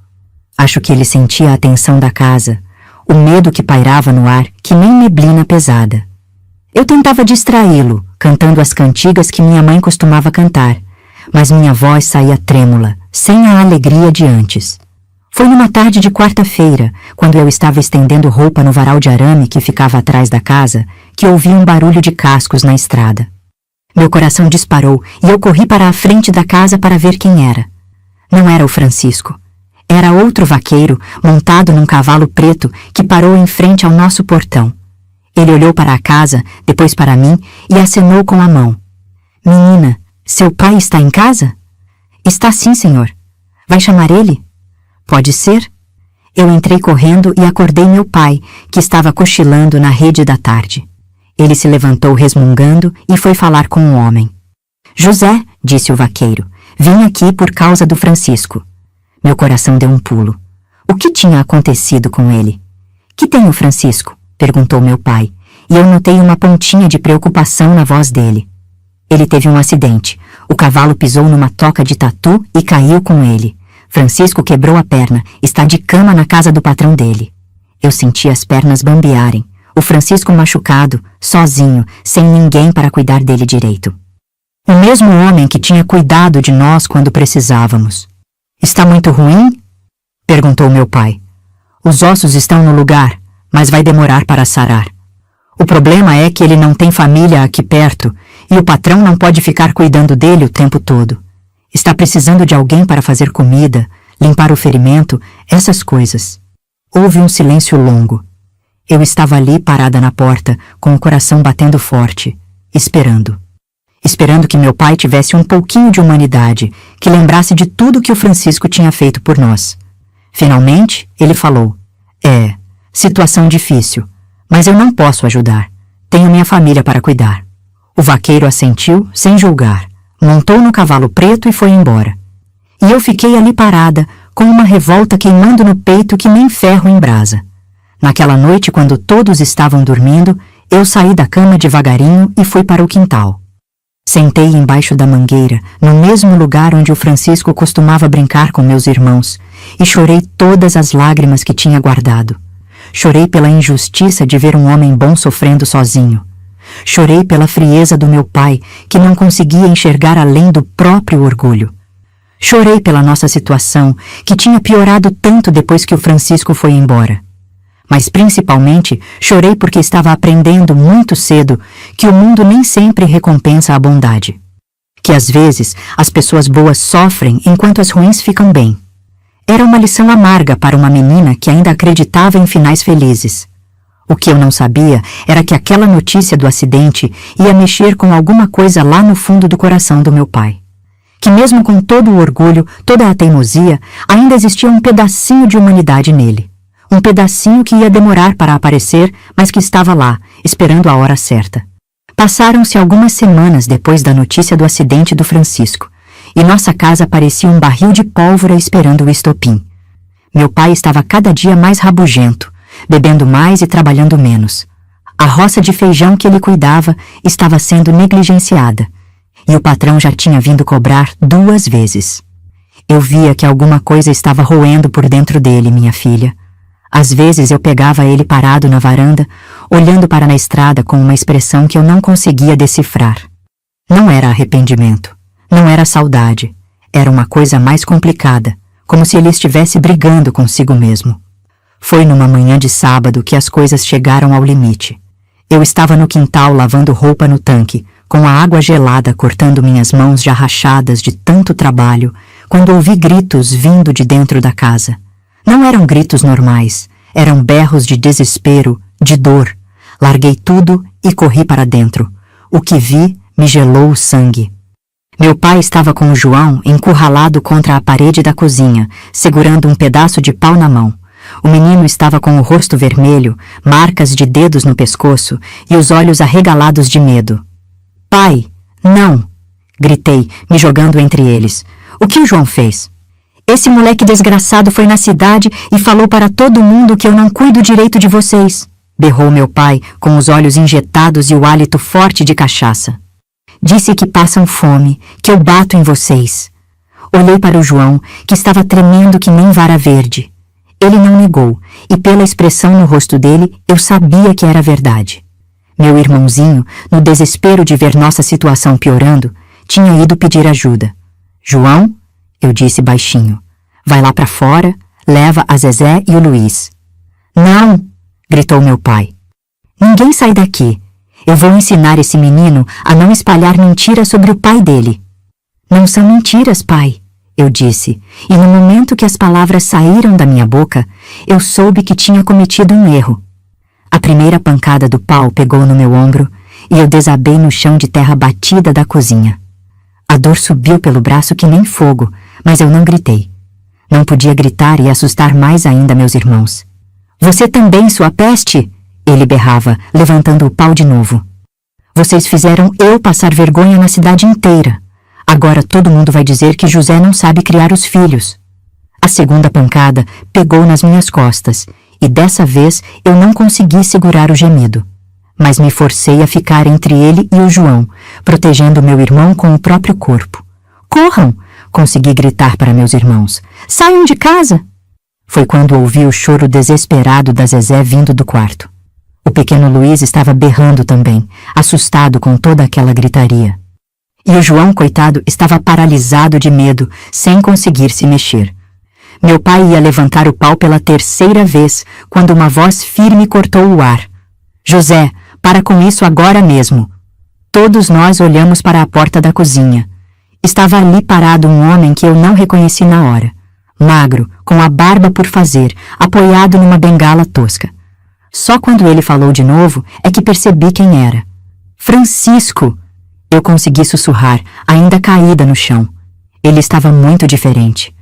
Acho que ele sentia a tensão da casa, o medo que pairava no ar que nem neblina pesada. Eu tentava distraí-lo, cantando as cantigas que minha mãe costumava cantar, mas minha voz saía trêmula, sem a alegria de antes. Foi numa tarde de quarta-feira, quando eu estava estendendo roupa no varal de arame que ficava atrás da casa, que ouvi um barulho de cascos na estrada. Meu coração disparou e eu corri para a frente da casa para ver quem era. Não era o Francisco. Era outro vaqueiro, montado num cavalo preto, que parou em frente ao nosso portão. Ele olhou para a casa, depois para mim, e acenou com a mão. Menina, seu pai está em casa? Está sim, senhor. Vai chamar ele? Pode ser? Eu entrei correndo e acordei meu pai, que estava cochilando na rede da tarde. Ele se levantou resmungando e foi falar com o homem. José, disse o vaqueiro, vim aqui por causa do Francisco. Meu coração deu um pulo. O que tinha acontecido com ele? Que tem o Francisco? Perguntou meu pai, e eu notei uma pontinha de preocupação na voz dele. Ele teve um acidente. O cavalo pisou numa toca de tatu e caiu com ele. Francisco quebrou a perna, está de cama na casa do patrão dele. Eu senti as pernas bambearem. O Francisco machucado, sozinho, sem ninguém para cuidar dele direito. O mesmo homem que tinha cuidado de nós quando precisávamos. Está muito ruim? Perguntou meu pai. Os ossos estão no lugar, mas vai demorar para sarar. O problema é que ele não tem família aqui perto e o patrão não pode ficar cuidando dele o tempo todo. Está precisando de alguém para fazer comida, limpar o ferimento, essas coisas. Houve um silêncio longo. Eu estava ali parada na porta, com o coração batendo forte, esperando. Esperando que meu pai tivesse um pouquinho de humanidade, que lembrasse de tudo que o Francisco tinha feito por nós. Finalmente, ele falou: situação difícil, mas eu não posso ajudar. Tenho minha família para cuidar. O vaqueiro assentiu, sem julgar, montou no cavalo preto e foi embora. E eu fiquei ali parada, com uma revolta queimando no peito que nem ferro em brasa. Naquela noite, quando todos estavam dormindo, eu saí da cama devagarinho e fui para o quintal. Sentei embaixo da mangueira, no mesmo lugar onde o Francisco costumava brincar com meus irmãos, e chorei todas as lágrimas que tinha guardado. Chorei pela injustiça de ver um homem bom sofrendo sozinho. Chorei pela frieza do meu pai, que não conseguia enxergar além do próprio orgulho. Chorei pela nossa situação, que tinha piorado tanto depois que o Francisco foi embora. Mas principalmente chorei porque estava aprendendo muito cedo que o mundo nem sempre recompensa a bondade. Que às vezes as pessoas boas sofrem enquanto as ruins ficam bem. Era uma lição amarga para uma menina que ainda acreditava em finais felizes. O que eu não sabia era que aquela notícia do acidente ia mexer com alguma coisa lá no fundo do coração do meu pai. Que mesmo com todo o orgulho, toda a teimosia, ainda existia um pedacinho de humanidade nele. Um pedacinho que ia demorar para aparecer, mas que estava lá, esperando a hora certa. Passaram-se algumas semanas depois da notícia do acidente do Francisco, e nossa casa parecia um barril de pólvora esperando o estopim. Meu pai estava cada dia mais rabugento, bebendo mais e trabalhando menos. A roça de feijão que ele cuidava estava sendo negligenciada, e o patrão já tinha vindo cobrar 2 vezes. Eu via que alguma coisa estava roendo por dentro dele, minha filha. Às vezes eu pegava ele parado na varanda, olhando para na estrada com uma expressão que eu não conseguia decifrar. Não era arrependimento, não era saudade, era uma coisa mais complicada, como se ele estivesse brigando consigo mesmo. Foi numa manhã de sábado que as coisas chegaram ao limite. Eu estava no quintal lavando roupa no tanque, com a água gelada cortando minhas mãos já rachadas de tanto trabalho, quando ouvi gritos vindo de dentro da casa. Não eram gritos normais, eram berros de desespero, de dor. Larguei tudo e corri para dentro. O que vi me gelou o sangue. Meu pai estava com o João encurralado contra a parede da cozinha, segurando um pedaço de pau na mão. O menino estava com o rosto vermelho, marcas de dedos no pescoço e os olhos arregalados de medo. "Pai, não!" gritei, me jogando entre eles. "O que o João fez?" "Esse moleque desgraçado foi na cidade e falou para todo mundo que eu não cuido direito de vocês", berrou meu pai, com os olhos injetados e o hálito forte de cachaça. "Disse que passam fome, que eu bato em vocês." Olhei para o João, que estava tremendo que nem vara verde. Ele não negou, e pela expressão no rosto dele, eu sabia que era verdade. Meu irmãozinho, no desespero de ver nossa situação piorando, tinha ido pedir ajuda. "João", eu disse baixinho, "vai lá para fora, leva a Zezé e o Luiz." "Não!" gritou meu pai. "Ninguém sai daqui. Eu vou ensinar esse menino a não espalhar mentiras sobre o pai dele." "Não são mentiras, pai", eu disse, e no momento que as palavras saíram da minha boca, eu soube que tinha cometido um erro. A primeira pancada do pau pegou no meu ombro e eu desabei no chão de terra batida da cozinha. A dor subiu pelo braço que nem fogo, mas eu não gritei. Não podia gritar e assustar mais ainda meus irmãos. "Você também, sua peste?" ele berrava, levantando o pau de novo. "Vocês fizeram eu passar vergonha na cidade inteira. Agora todo mundo vai dizer que José não sabe criar os filhos." A segunda pancada pegou nas minhas costas, e dessa vez eu não consegui segurar o gemido. mas me forcei a ficar entre ele e o João, protegendo meu irmão com o próprio corpo. Corram! Consegui gritar para meus irmãos. Saiam de casa! Foi quando ouvi o choro desesperado da Zezé vindo do quarto. O pequeno Luiz estava berrando também, assustado com toda aquela gritaria. E o João, coitado, estava paralisado de medo, sem conseguir se mexer. Meu pai ia levantar o pau pela terceira vez, quando uma voz firme cortou o ar. José, para com isso agora mesmo. Todos nós olhamos para a porta da cozinha. Estava ali parado um homem que eu não reconheci na hora. Magro, com a barba por fazer, apoiado numa bengala tosca. Só quando ele falou de novo é que percebi quem era. Francisco! Eu consegui sussurrar, ainda caída no chão. Ele estava muito diferente.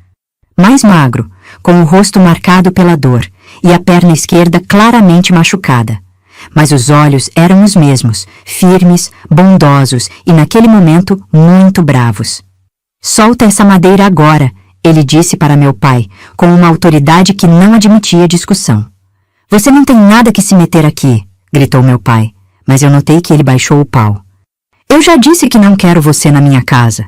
Mais magro, com o rosto marcado pela dor e a perna esquerda claramente machucada. Mas os olhos eram os mesmos, firmes, bondosos e, naquele momento, muito bravos. Solta essa madeira agora, ele disse para meu pai, com uma autoridade que não admitia discussão. Você não tem nada que se meter aqui, gritou meu pai, mas eu notei que ele baixou o pau. Eu já disse que não quero você na minha casa.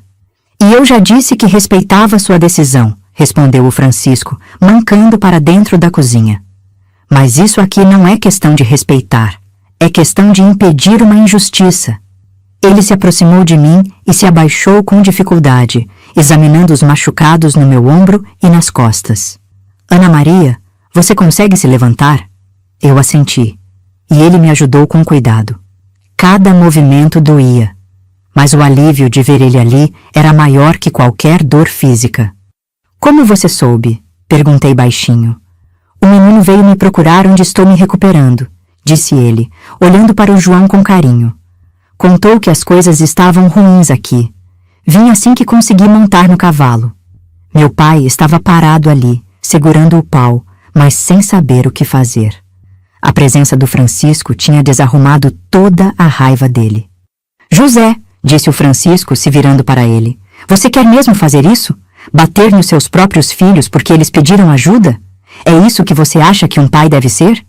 E eu já disse que respeitava sua decisão, respondeu o Francisco, mancando para dentro da cozinha. Mas isso aqui não é questão de respeitar, é questão de impedir uma injustiça. Ele se aproximou de mim e se abaixou com dificuldade, examinando os machucados no meu ombro e nas costas. Ana Maria, você consegue se levantar? Eu assenti, e ele me ajudou com cuidado. Cada movimento doía, mas o alívio de ver ele ali era maior que qualquer dor física. Como você soube? Perguntei baixinho. O menino veio me procurar onde estou me recuperando, disse ele, olhando para o João com carinho. Contou que as coisas estavam ruins aqui. Vim assim que consegui montar no cavalo. Meu pai estava parado ali, segurando o pau, mas sem saber o que fazer. A presença do Francisco tinha desarrumado toda a raiva dele. José, disse o Francisco, se virando para ele, você quer mesmo fazer isso? Bater nos seus próprios filhos porque eles pediram ajuda? É isso que você acha que um pai deve ser?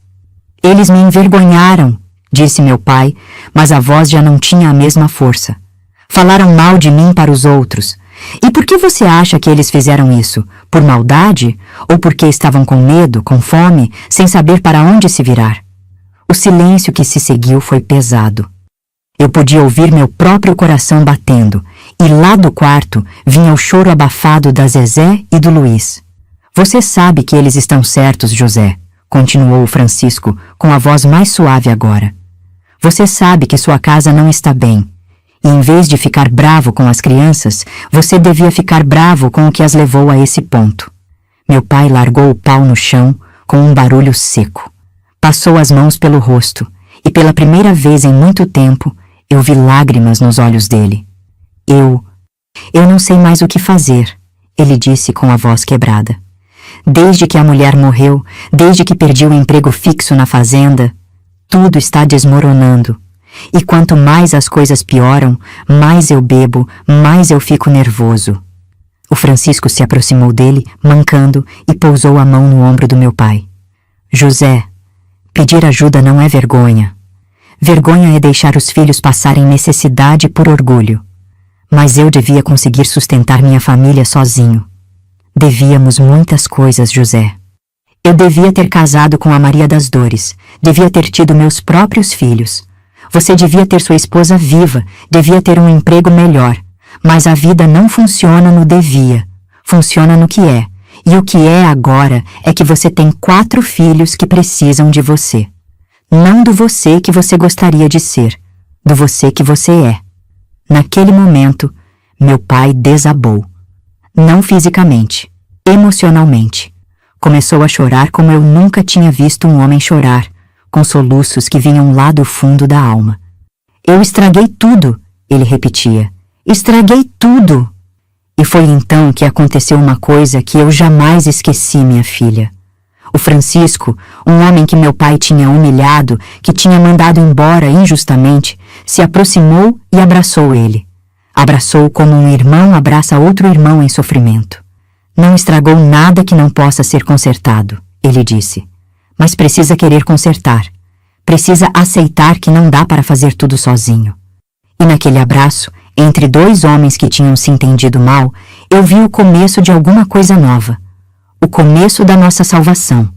Eles me envergonharam, disse meu pai, mas a voz já não tinha a mesma força. Falaram mal de mim para os outros. E por que você acha que eles fizeram isso? Por maldade? Ou porque estavam com medo, com fome, sem saber para onde se virar? O silêncio que se seguiu foi pesado. Eu podia ouvir meu próprio coração batendo, e lá do quarto vinha o choro abafado da Zezé e do Luiz. Você sabe que eles estão certos, José, continuou o Francisco, com a voz mais suave agora. Você sabe que sua casa não está bem. E em vez de ficar bravo com as crianças, você devia ficar bravo com o que as levou a esse ponto. Meu pai largou o pau no chão com um barulho seco. Passou as mãos pelo rosto e pela primeira vez em muito tempo eu vi lágrimas nos olhos dele. Eu não sei mais o que fazer, ele disse com a voz quebrada. Desde que a mulher morreu, desde que perdi o emprego fixo na fazenda, tudo está desmoronando. E quanto mais as coisas pioram, mais eu bebo, mais eu fico nervoso. O Francisco se aproximou dele, mancando, e pousou a mão no ombro do meu pai. José, pedir ajuda não é vergonha. Vergonha é deixar os filhos passarem necessidade por orgulho. Mas eu devia conseguir sustentar minha família sozinho. Devíamos muitas coisas, José. Eu devia ter casado com a Maria das Dores, devia ter tido meus próprios filhos. Você devia ter sua esposa viva, devia ter um emprego melhor. Mas a vida não funciona no devia, funciona no que é. E o que é agora é que você tem 4 filhos que precisam de você. Não do você que você gostaria de ser, do você que você é. Naquele momento, meu pai desabou. Não fisicamente, emocionalmente. Começou a chorar como eu nunca tinha visto um homem chorar, com soluços que vinham lá do fundo da alma. Eu estraguei tudo, ele repetia. Estraguei tudo. E foi então que aconteceu uma coisa que eu jamais esqueci, minha filha. O Francisco, um homem que meu pai tinha humilhado, que tinha mandado embora injustamente, se aproximou e abraçou ele. Abraçou como um irmão abraça outro irmão em sofrimento. Não estragou nada que não possa ser consertado, ele disse. Mas precisa querer consertar. Precisa aceitar que não dá para fazer tudo sozinho. E naquele abraço, entre dois homens que tinham se entendido mal, eu vi o começo de alguma coisa nova. O começo da nossa salvação.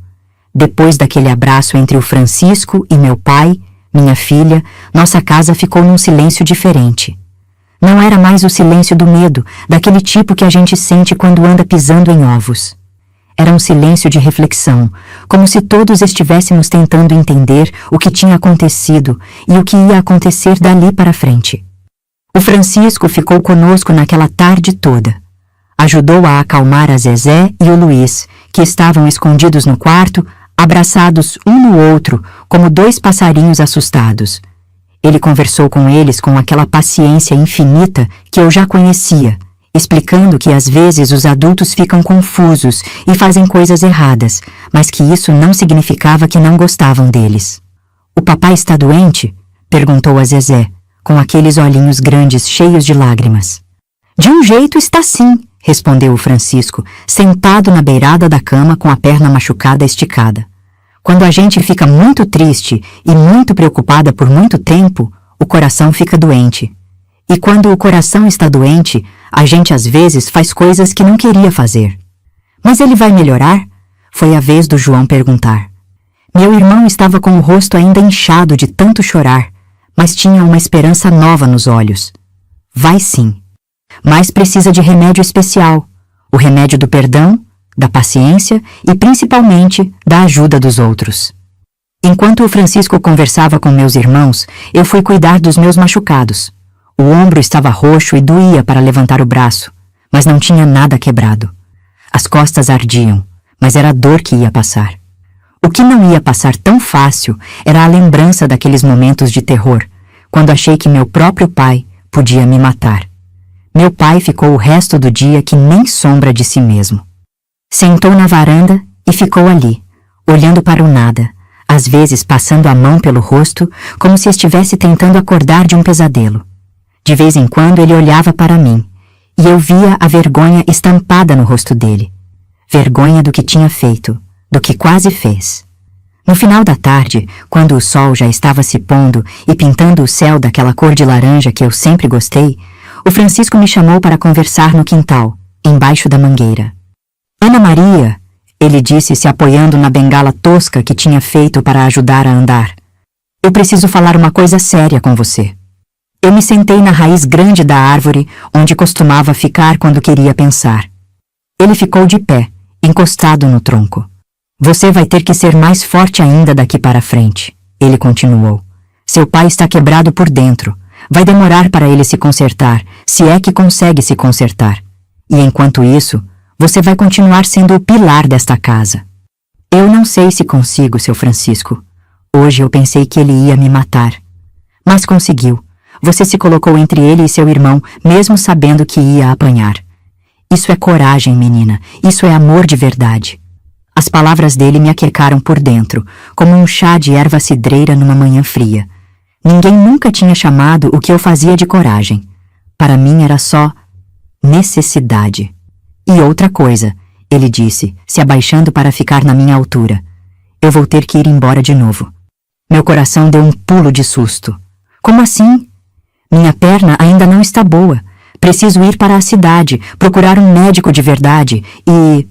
Depois daquele abraço entre o Francisco e meu pai, minha filha, nossa casa ficou num silêncio diferente. Não era mais o silêncio do medo, daquele tipo que a gente sente quando anda pisando em ovos. Era um silêncio de reflexão, como se todos estivéssemos tentando entender o que tinha acontecido e o que ia acontecer dali para frente. O Francisco ficou conosco naquela tarde toda. Ajudou a acalmar a Zezé e o Luiz, que estavam escondidos no quarto, abraçados um no outro, como dois passarinhos assustados. Ele conversou com eles com aquela paciência infinita que eu já conhecia, explicando que às vezes os adultos ficam confusos e fazem coisas erradas, mas que isso não significava que não gostavam deles. "O papai está doente?" perguntou a Zezé, com aqueles olhinhos grandes cheios de lágrimas. "De um jeito está sim", respondeu o Francisco, sentado na beirada da cama com a perna machucada esticada. "Quando a gente fica muito triste e muito preocupada por muito tempo, o coração fica doente. E quando o coração está doente, a gente às vezes faz coisas que não queria fazer." "Mas ele vai melhorar?" foi a vez do João perguntar. Meu irmão estava com o rosto ainda inchado de tanto chorar, mas tinha uma esperança nova nos olhos. "Vai sim. Mas precisa de remédio especial. O remédio do perdão, da paciência e principalmente da ajuda dos outros." Enquanto o Francisco conversava com meus irmãos, eu fui cuidar dos meus machucados. O ombro estava roxo e doía para levantar o braço, mas não tinha nada quebrado. As costas ardiam, mas era a dor que ia passar. O que não ia passar tão fácil era a lembrança daqueles momentos de terror, quando achei que meu próprio pai podia me matar. Meu pai ficou o resto do dia que nem sombra de si mesmo. Sentou na varanda e ficou ali, olhando para o nada, às vezes passando a mão pelo rosto, como se estivesse tentando acordar de um pesadelo. De vez em quando ele olhava para mim, e eu via a vergonha estampada no rosto dele. Vergonha do que tinha feito, do que quase fez. No final da tarde, quando o sol já estava se pondo e pintando o céu daquela cor de laranja que eu sempre gostei, o Francisco me chamou para conversar no quintal, embaixo da mangueira. "Ana Maria", ele disse, se apoiando na bengala tosca que tinha feito para ajudar a andar. "Eu preciso falar uma coisa séria com você." Eu me sentei na raiz grande da árvore, onde costumava ficar quando queria pensar. Ele ficou de pé, encostado no tronco. "Você vai ter que ser mais forte ainda daqui para frente", ele continuou. "Seu pai está quebrado por dentro. Vai demorar para ele se consertar, se é que consegue se consertar. E enquanto isso, você vai continuar sendo o pilar desta casa." "Eu não sei se consigo, seu Francisco. Hoje eu pensei que ele ia me matar. Mas conseguiu. Você se colocou entre ele e seu irmão, mesmo sabendo que ia apanhar. Isso é coragem, menina. Isso é amor de verdade." As palavras dele me aquecaram por dentro, como um chá de erva cidreira numa manhã fria. Ninguém nunca tinha chamado o que eu fazia de coragem. Para mim era só necessidade. "E outra coisa", ele disse, se abaixando para ficar na minha altura. "Eu vou ter que ir embora de novo." Meu coração deu um pulo de susto. "Como assim?" "Minha perna ainda não está boa. Preciso ir para a cidade, procurar um médico de verdade e...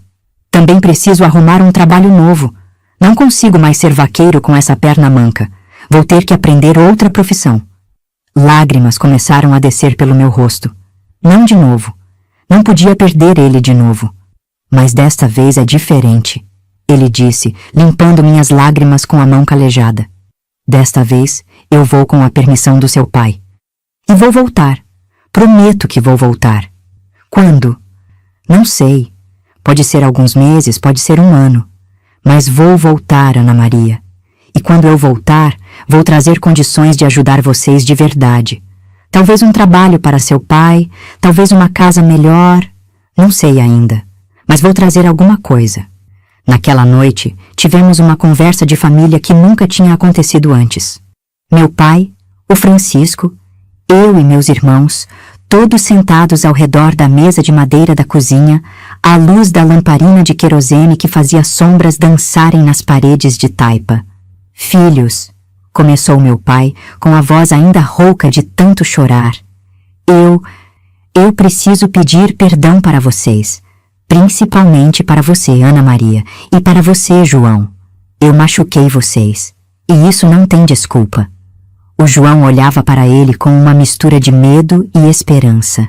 também preciso arrumar um trabalho novo. Não consigo mais ser vaqueiro com essa perna manca. Vou ter que aprender outra profissão." Lágrimas começaram a descer pelo meu rosto. Não de novo. Não podia perder ele de novo. "Mas desta vez é diferente", ele disse, limpando minhas lágrimas com a mão calejada. "Desta vez eu vou com a permissão do seu pai. E vou voltar. Prometo que vou voltar." "Quando?" "Não sei. Pode ser alguns meses, pode ser um ano. Mas vou voltar, Ana Maria. E quando eu voltar, vou trazer condições de ajudar vocês de verdade. Talvez um trabalho para seu pai, talvez uma casa melhor. Não sei ainda. Mas vou trazer alguma coisa." Naquela noite, tivemos uma conversa de família que nunca tinha acontecido antes. Meu pai, o Francisco, eu e meus irmãos, todos sentados ao redor da mesa de madeira da cozinha, à luz da lamparina de querosene que fazia sombras dançarem nas paredes de taipa. "Filhos", começou meu pai, com a voz ainda rouca de tanto chorar. Eu preciso pedir perdão para vocês, principalmente para você, Ana Maria, e para você, João. Eu machuquei vocês, e isso não tem desculpa. O João olhava para ele com uma mistura de medo e esperança.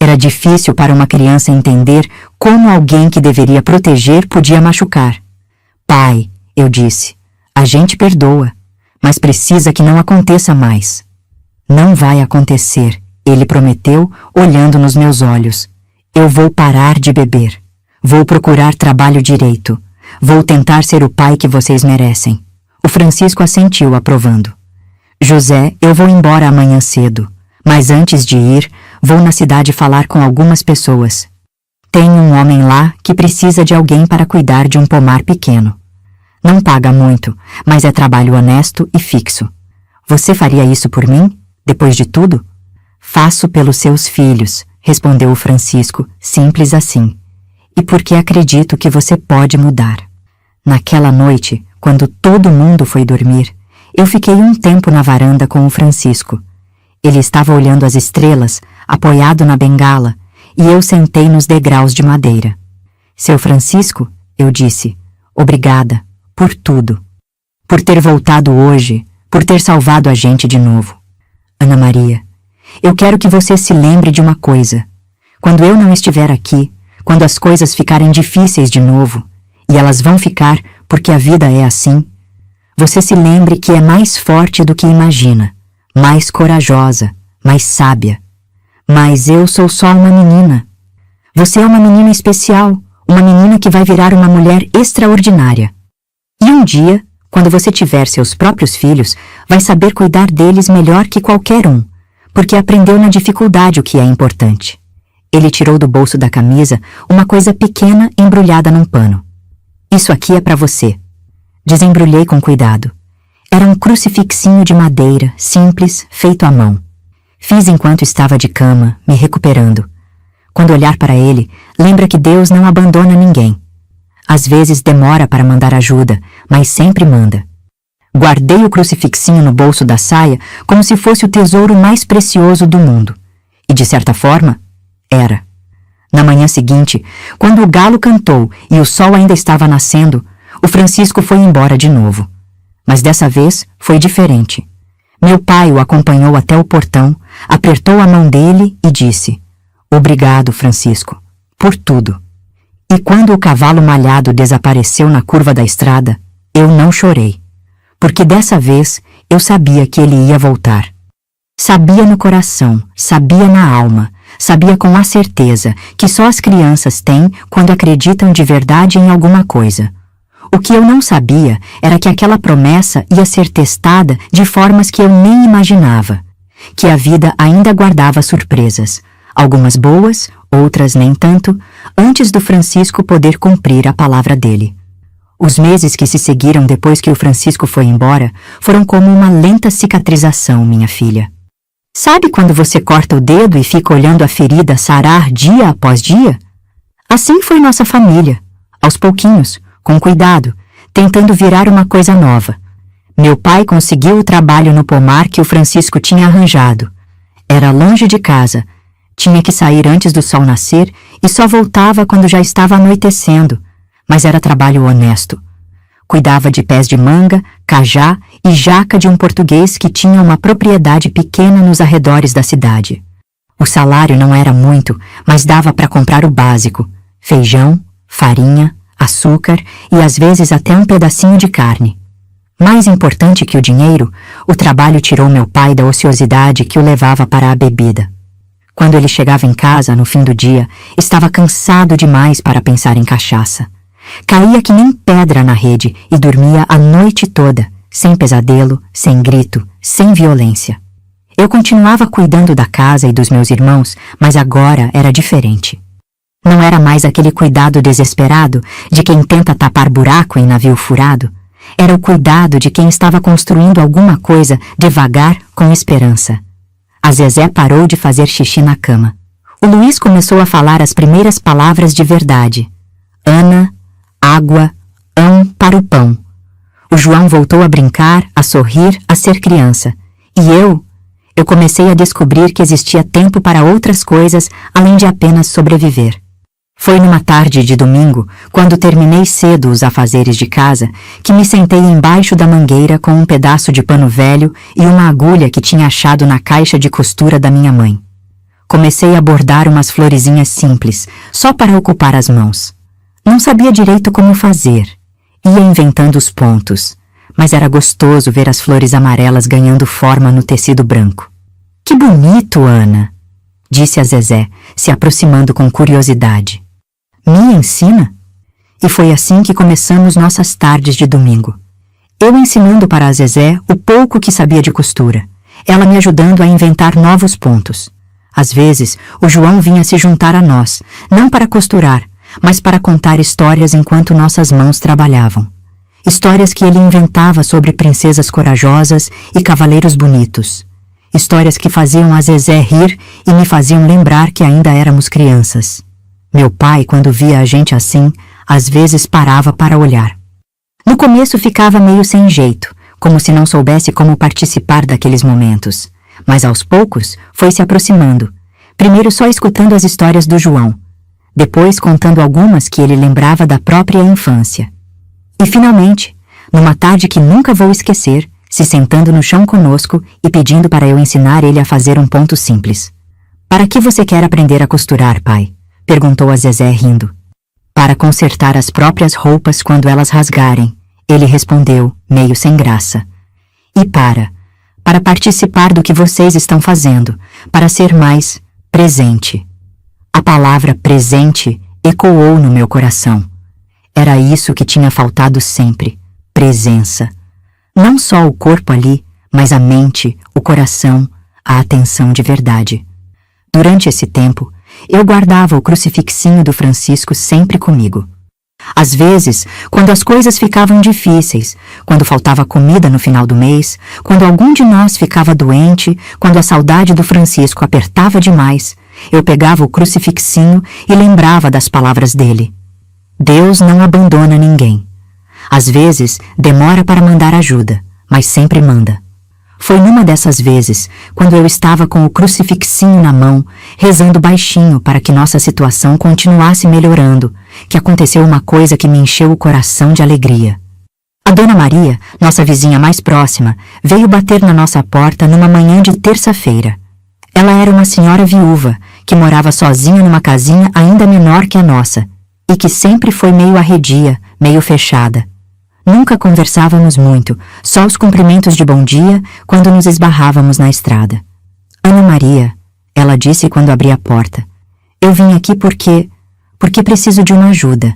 Era difícil para uma criança entender como alguém que deveria proteger podia machucar. Pai, eu disse, a gente perdoa, mas precisa que não aconteça mais. Não vai acontecer, ele prometeu, olhando nos meus olhos. Eu vou parar de beber. Vou procurar trabalho direito. Vou tentar ser o pai que vocês merecem. O Francisco assentiu, aprovando. José, eu vou embora amanhã cedo, mas antes de ir, vou na cidade falar com algumas pessoas. Tem um homem lá que precisa de alguém para cuidar de um pomar pequeno. Não paga muito, mas é trabalho honesto e fixo. Você faria isso por mim, depois de tudo? Faço pelos seus filhos, respondeu o Francisco, simples assim. E porque acredito que você pode mudar. Naquela noite, quando todo mundo foi dormir, eu fiquei um tempo na varanda com o Francisco. Ele estava olhando as estrelas, apoiado na bengala, e eu sentei nos degraus de madeira. Seu Francisco, eu disse, obrigada, por tudo. Por ter voltado hoje, por ter salvado a gente de novo. Ana Maria, eu quero que você se lembre de uma coisa. Quando eu não estiver aqui, quando as coisas ficarem difíceis de novo, e elas vão ficar porque a vida é assim, você se lembre que é mais forte do que imagina, mais corajosa, mais sábia. Mas eu sou só uma menina. Você é uma menina especial, uma menina que vai virar uma mulher extraordinária. E um dia, quando você tiver seus próprios filhos, vai saber cuidar deles melhor que qualquer um, porque aprendeu na dificuldade o que é importante. Ele tirou do bolso da camisa uma coisa pequena embrulhada num pano. Isso aqui é para você. Desembrulhei com cuidado. Era um crucifixinho de madeira, simples, feito à mão. Fiz enquanto estava de cama, me recuperando. Quando olhar para ele, lembra que Deus não abandona ninguém. Às vezes demora para mandar ajuda, mas sempre manda. Guardei o crucifixinho no bolso da saia como se fosse o tesouro mais precioso do mundo. E, de certa forma, era. Na manhã seguinte, quando o galo cantou e o sol ainda estava nascendo, o Francisco foi embora de novo. Mas dessa vez foi diferente. Meu pai o acompanhou até o portão, apertou a mão dele e disse: obrigado, Francisco, por tudo. E quando o cavalo malhado desapareceu na curva da estrada, eu não chorei. Porque dessa vez eu sabia que ele ia voltar. Sabia no coração, sabia na alma, sabia com a certeza que só as crianças têm quando acreditam de verdade em alguma coisa. O que eu não sabia era que aquela promessa ia ser testada de formas que eu nem imaginava, que a vida ainda guardava surpresas, algumas boas, outras nem tanto, antes do Francisco poder cumprir a palavra dele. Os meses que se seguiram depois que o Francisco foi embora foram como uma lenta cicatrização, minha filha. Sabe quando você corta o dedo e fica olhando a ferida sarar dia após dia? Assim foi nossa família, aos pouquinhos, com cuidado, tentando virar uma coisa nova. Meu pai conseguiu o trabalho no pomar que o Francisco tinha arranjado. Era longe de casa, tinha que sair antes do sol nascer e só voltava quando já estava anoitecendo, mas era trabalho honesto. Cuidava de pés de manga, cajá e jaca de um português que tinha uma propriedade pequena nos arredores da cidade. O salário não era muito, mas dava para comprar o básico: feijão, farinha, açúcar e às vezes até um pedacinho de carne. Mais importante que o dinheiro, o trabalho tirou meu pai da ociosidade que o levava para a bebida. Quando ele chegava em casa, no fim do dia, estava cansado demais para pensar em cachaça. Caía que nem pedra na rede e dormia a noite toda, sem pesadelo, sem grito, sem violência. Eu continuava cuidando da casa e dos meus irmãos, mas agora era diferente. Não era mais aquele cuidado desesperado de quem tenta tapar buraco em navio furado. Era o cuidado de quem estava construindo alguma coisa devagar, com esperança. A Zezé parou de fazer xixi na cama. O Luiz começou a falar as primeiras palavras de verdade. Ana, água, ão para o pão. O João voltou a brincar, a sorrir, a ser criança. E eu comecei a descobrir que existia tempo para outras coisas além de apenas sobreviver. Foi numa tarde de domingo, quando terminei cedo os afazeres de casa, que me sentei embaixo da mangueira com um pedaço de pano velho e uma agulha que tinha achado na caixa de costura da minha mãe. Comecei a bordar umas florezinhas simples, só para ocupar as mãos. Não sabia direito como fazer. Ia inventando os pontos, mas era gostoso ver as flores amarelas ganhando forma no tecido branco. Que bonito, Ana! Disse a Zezé, se aproximando com curiosidade. Me ensina? E foi assim que começamos nossas tardes de domingo. Eu ensinando para a Zezé o pouco que sabia de costura, ela me ajudando a inventar novos pontos. Às vezes, o João vinha se juntar a nós, não para costurar, mas para contar histórias enquanto nossas mãos trabalhavam. Histórias que ele inventava sobre princesas corajosas e cavaleiros bonitos. Histórias que faziam a Zezé rir e me faziam lembrar que ainda éramos crianças. Meu pai, quando via a gente assim, às vezes parava para olhar. No começo ficava meio sem jeito, como se não soubesse como participar daqueles momentos. Mas aos poucos foi se aproximando, primeiro só escutando as histórias do João, depois contando algumas que ele lembrava da própria infância. E finalmente, numa tarde que nunca vou esquecer, se sentando no chão conosco e pedindo para eu ensinar ele a fazer um ponto simples. Para que você quer aprender a costurar, pai? Perguntou a Zezé rindo. Para consertar as próprias roupas quando elas rasgarem, ele respondeu, meio sem graça. E para participar do que vocês estão fazendo, para ser mais presente. A palavra presente ecoou no meu coração. Era isso que tinha faltado sempre, presença. Não só o corpo ali, mas a mente, o coração, a atenção de verdade. Durante esse tempo, eu guardava o crucifixinho do Francisco sempre comigo. Às vezes, quando as coisas ficavam difíceis, quando faltava comida no final do mês, quando algum de nós ficava doente, quando a saudade do Francisco apertava demais, eu pegava o crucifixinho e lembrava das palavras dele. Deus não abandona ninguém. Às vezes, demora para mandar ajuda, mas sempre manda. Foi numa dessas vezes, quando eu estava com o crucifixinho na mão, rezando baixinho para que nossa situação continuasse melhorando, que aconteceu uma coisa que me encheu o coração de alegria. A Dona Maria, nossa vizinha mais próxima, veio bater na nossa porta numa manhã de terça-feira. Ela era uma senhora viúva, que morava sozinha numa casinha ainda menor que a nossa, e que sempre foi meio arredia, meio fechada. Nunca conversávamos muito, só os cumprimentos de bom dia quando nos esbarrávamos na estrada. Ana Maria, ela disse quando abri a porta, eu vim aqui porque preciso de uma ajuda.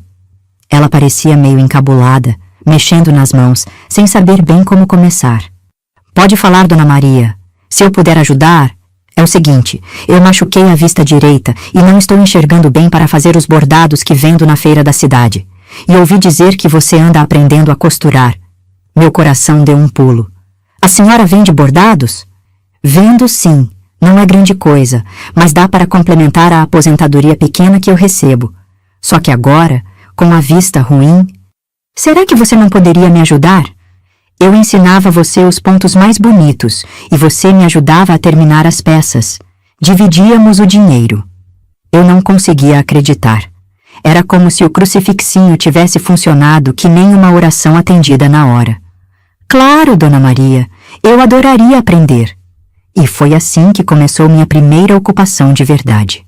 Ela parecia meio encabulada, mexendo nas mãos, sem saber bem como começar. Pode falar, Dona Maria. Se eu puder ajudar, é o seguinte, eu machuquei a vista direita e não estou enxergando bem para fazer os bordados que vendo na feira da cidade. E ouvi dizer que você anda aprendendo a costurar. Meu coração deu um pulo. A senhora vende bordados? Vendo, sim. Não é grande coisa, mas dá para complementar a aposentadoria pequena que eu recebo. Só que agora, com a vista ruim... Será que você não poderia me ajudar? Eu ensinava você os pontos mais bonitos e você me ajudava a terminar as peças. Dividíamos o dinheiro. Eu não conseguia acreditar. Era como se o crucifixinho tivesse funcionado que nem uma oração atendida na hora. Claro, Dona Maria, eu adoraria aprender. E foi assim que começou minha primeira ocupação de verdade.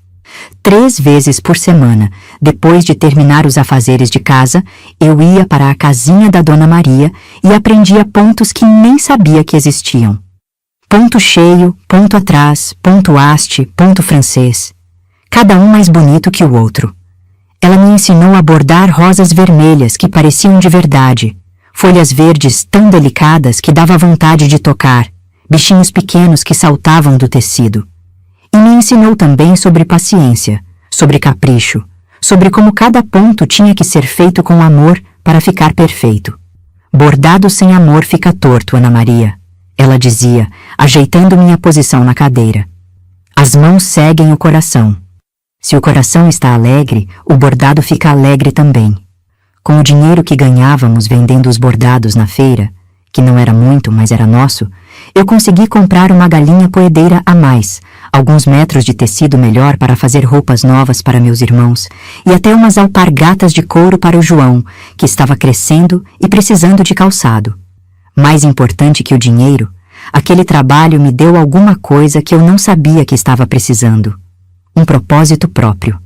3 vezes por semana, depois de terminar os afazeres de casa, eu ia para a casinha da Dona Maria e aprendia pontos que nem sabia que existiam. Ponto cheio, ponto atrás, ponto haste, ponto francês. Cada um mais bonito que o outro. Ela me ensinou a bordar rosas vermelhas que pareciam de verdade, folhas verdes tão delicadas que dava vontade de tocar, bichinhos pequenos que saltavam do tecido. E me ensinou também sobre paciência, sobre capricho, sobre como cada ponto tinha que ser feito com amor para ficar perfeito. Bordado sem amor fica torto, Ana Maria, ela dizia, ajeitando minha posição na cadeira. As mãos seguem o coração. Se o coração está alegre, o bordado fica alegre também. Com o dinheiro que ganhávamos vendendo os bordados na feira, que não era muito, mas era nosso, eu consegui comprar uma galinha poedeira a mais, alguns metros de tecido melhor para fazer roupas novas para meus irmãos e até umas alpargatas de couro para o João, que estava crescendo e precisando de calçado. Mais importante que o dinheiro, aquele trabalho me deu alguma coisa que eu não sabia que estava precisando. Um propósito próprio.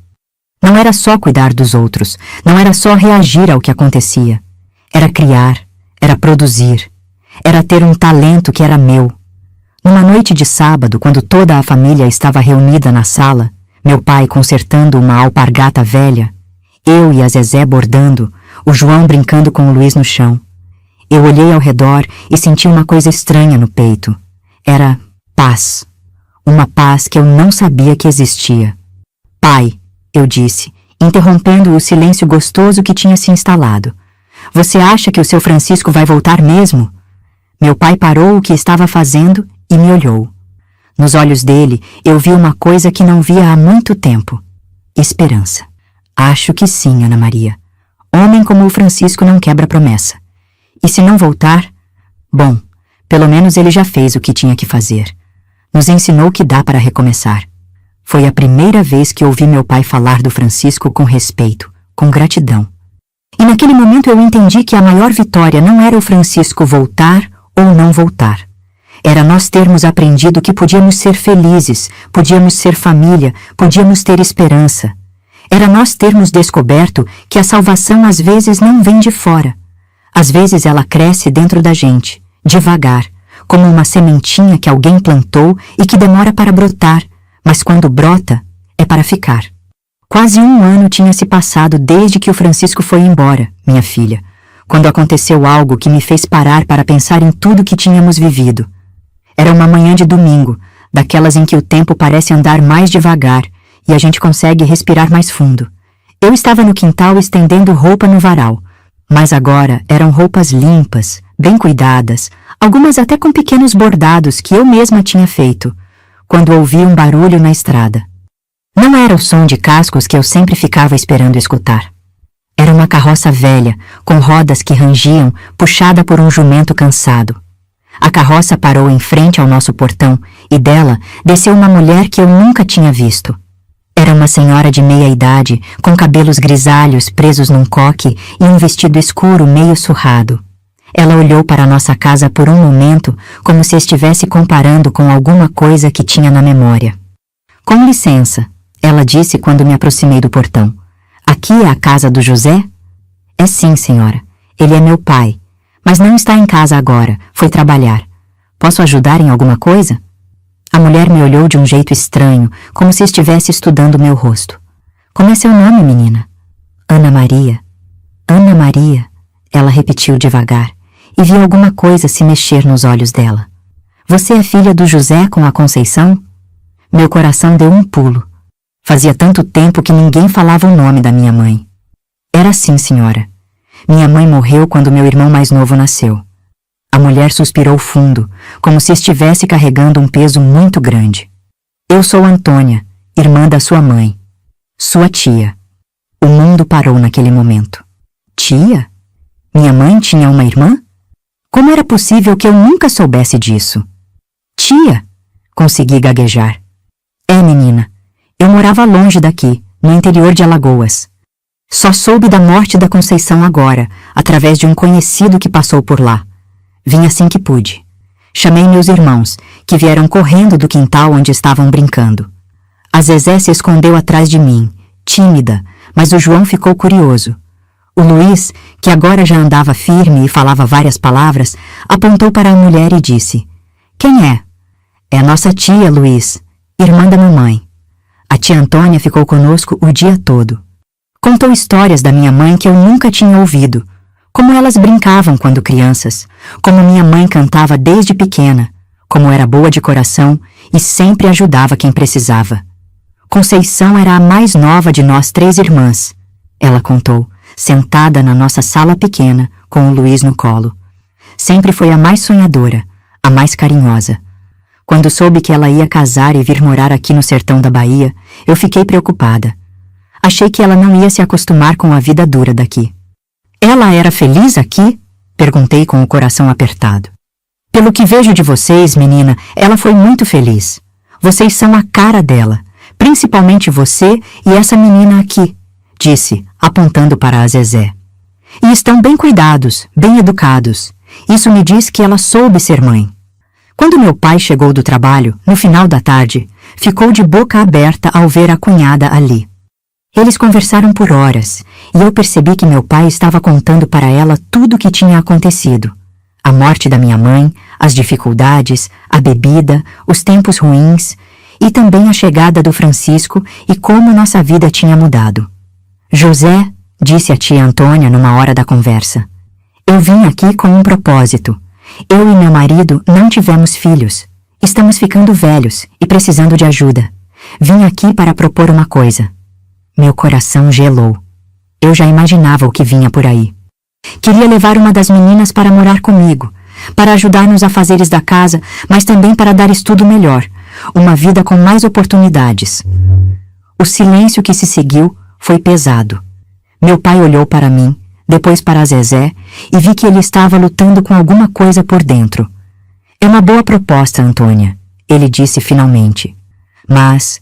Não era só cuidar dos outros, não era só reagir ao que acontecia. Era criar, era produzir, era ter um talento que era meu. Numa noite de sábado, quando toda a família estava reunida na sala, meu pai consertando uma alpargata velha, eu e a Zezé bordando, o João brincando com o Luiz no chão. Eu olhei ao redor e senti uma coisa estranha no peito. Era paz. Uma paz que eu não sabia que existia. Pai, eu disse, interrompendo o silêncio gostoso que tinha se instalado. Você acha que o seu Francisco vai voltar mesmo? Meu pai parou o que estava fazendo e me olhou. Nos olhos dele, eu vi uma coisa que não via há muito tempo. Esperança. Acho que sim, Ana Maria. Homem como o Francisco não quebra promessa. E se não voltar? Bom, pelo menos ele já fez o que tinha que fazer. Nos ensinou que dá para recomeçar. Foi a primeira vez que ouvi meu pai falar do Francisco com respeito, com gratidão. E naquele momento eu entendi que a maior vitória não era o Francisco voltar ou não voltar. Era nós termos aprendido que podíamos ser felizes, podíamos ser família, podíamos ter esperança. Era nós termos descoberto que a salvação às vezes não vem de fora. Às vezes ela cresce dentro da gente, devagar, como uma sementinha que alguém plantou e que demora para brotar, mas quando brota, é para ficar. Quase 1 ano tinha se passado desde que o Francisco foi embora, minha filha, quando aconteceu algo que me fez parar para pensar em tudo que tínhamos vivido. Era uma manhã de domingo, daquelas em que o tempo parece andar mais devagar e a gente consegue respirar mais fundo. Eu estava no quintal estendendo roupa no varal, mas agora eram roupas limpas, bem cuidadas, algumas até com pequenos bordados que eu mesma tinha feito, quando ouvi um barulho na estrada. Não era o som de cascos que eu sempre ficava esperando escutar. Era uma carroça velha, com rodas que rangiam, puxada por um jumento cansado. A carroça parou em frente ao nosso portão e dela desceu uma mulher que eu nunca tinha visto. Era uma senhora de meia-idade, com cabelos grisalhos presos num coque e um vestido escuro meio surrado. Ela olhou para a nossa casa por um momento, como se estivesse comparando com alguma coisa que tinha na memória. Com licença, ela disse quando me aproximei do portão. Aqui é a casa do José? É sim, senhora. Ele é meu pai, mas não está em casa agora, foi trabalhar. Posso ajudar em alguma coisa? A mulher me olhou de um jeito estranho, como se estivesse estudando meu rosto. Como é seu nome, menina? Ana Maria. Ana Maria, ela repetiu devagar, e vi alguma coisa se mexer nos olhos dela. Você é filha do José com a Conceição? Meu coração deu um pulo. Fazia tanto tempo que ninguém falava o nome da minha mãe. Era assim, senhora. Minha mãe morreu quando meu irmão mais novo nasceu. A mulher suspirou fundo, como se estivesse carregando um peso muito grande. Eu sou Antônia, irmã da sua mãe. Sua tia. O mundo parou naquele momento. Tia? Minha mãe tinha uma irmã? Como era possível que eu nunca soubesse disso? Tia? Consegui gaguejar. É, menina. Eu morava longe daqui, no interior de Alagoas. Só soube da morte da Conceição agora, através de um conhecido que passou por lá. Vim assim que pude. Chamei meus irmãos, que vieram correndo do quintal onde estavam brincando. A Zezé se escondeu atrás de mim, tímida, mas o João ficou curioso. O Luiz, que agora já andava firme e falava várias palavras, apontou para a mulher e disse: Quem é? É a nossa tia, Luiz, irmã da mamãe. A tia Antônia ficou conosco o dia todo. Contou histórias da minha mãe que eu nunca tinha ouvido, como elas brincavam quando crianças, como minha mãe cantava desde pequena, como era boa de coração e sempre ajudava quem precisava. Conceição era a mais nova de nós 3 irmãs, ela contou, sentada na nossa sala pequena, com o Luiz no colo. Sempre foi a mais sonhadora, a mais carinhosa. Quando soube que ela ia casar e vir morar aqui no sertão da Bahia, eu fiquei preocupada. Achei que ela não ia se acostumar com a vida dura daqui. Ela era feliz aqui? Perguntei com o coração apertado. Pelo que vejo de vocês, menina, ela foi muito feliz. Vocês são a cara dela, principalmente você e essa menina aqui, disse, apontando para a Zezé. E estão bem cuidados, bem educados. Isso me diz que ela soube ser mãe. Quando meu pai chegou do trabalho, no final da tarde, ficou de boca aberta ao ver a cunhada ali. Eles conversaram por horas, e eu percebi que meu pai estava contando para ela tudo o que tinha acontecido. A morte da minha mãe, as dificuldades, a bebida, os tempos ruins, e também a chegada do Francisco e como nossa vida tinha mudado. José, disse a tia Antônia numa hora da conversa, eu vim aqui com um propósito. Eu e meu marido não tivemos filhos. Estamos ficando velhos e precisando de ajuda. Vim aqui para propor uma coisa. Meu coração gelou. Eu já imaginava o que vinha por aí. Queria levar uma das meninas para morar comigo, para ajudar nos afazeres da casa, mas também para dar estudo melhor, uma vida com mais oportunidades. O silêncio que se seguiu foi pesado. Meu pai olhou para mim, depois para a Zezé, e vi que ele estava lutando com alguma coisa por dentro. É uma boa proposta, Antônia, ele disse finalmente. Mas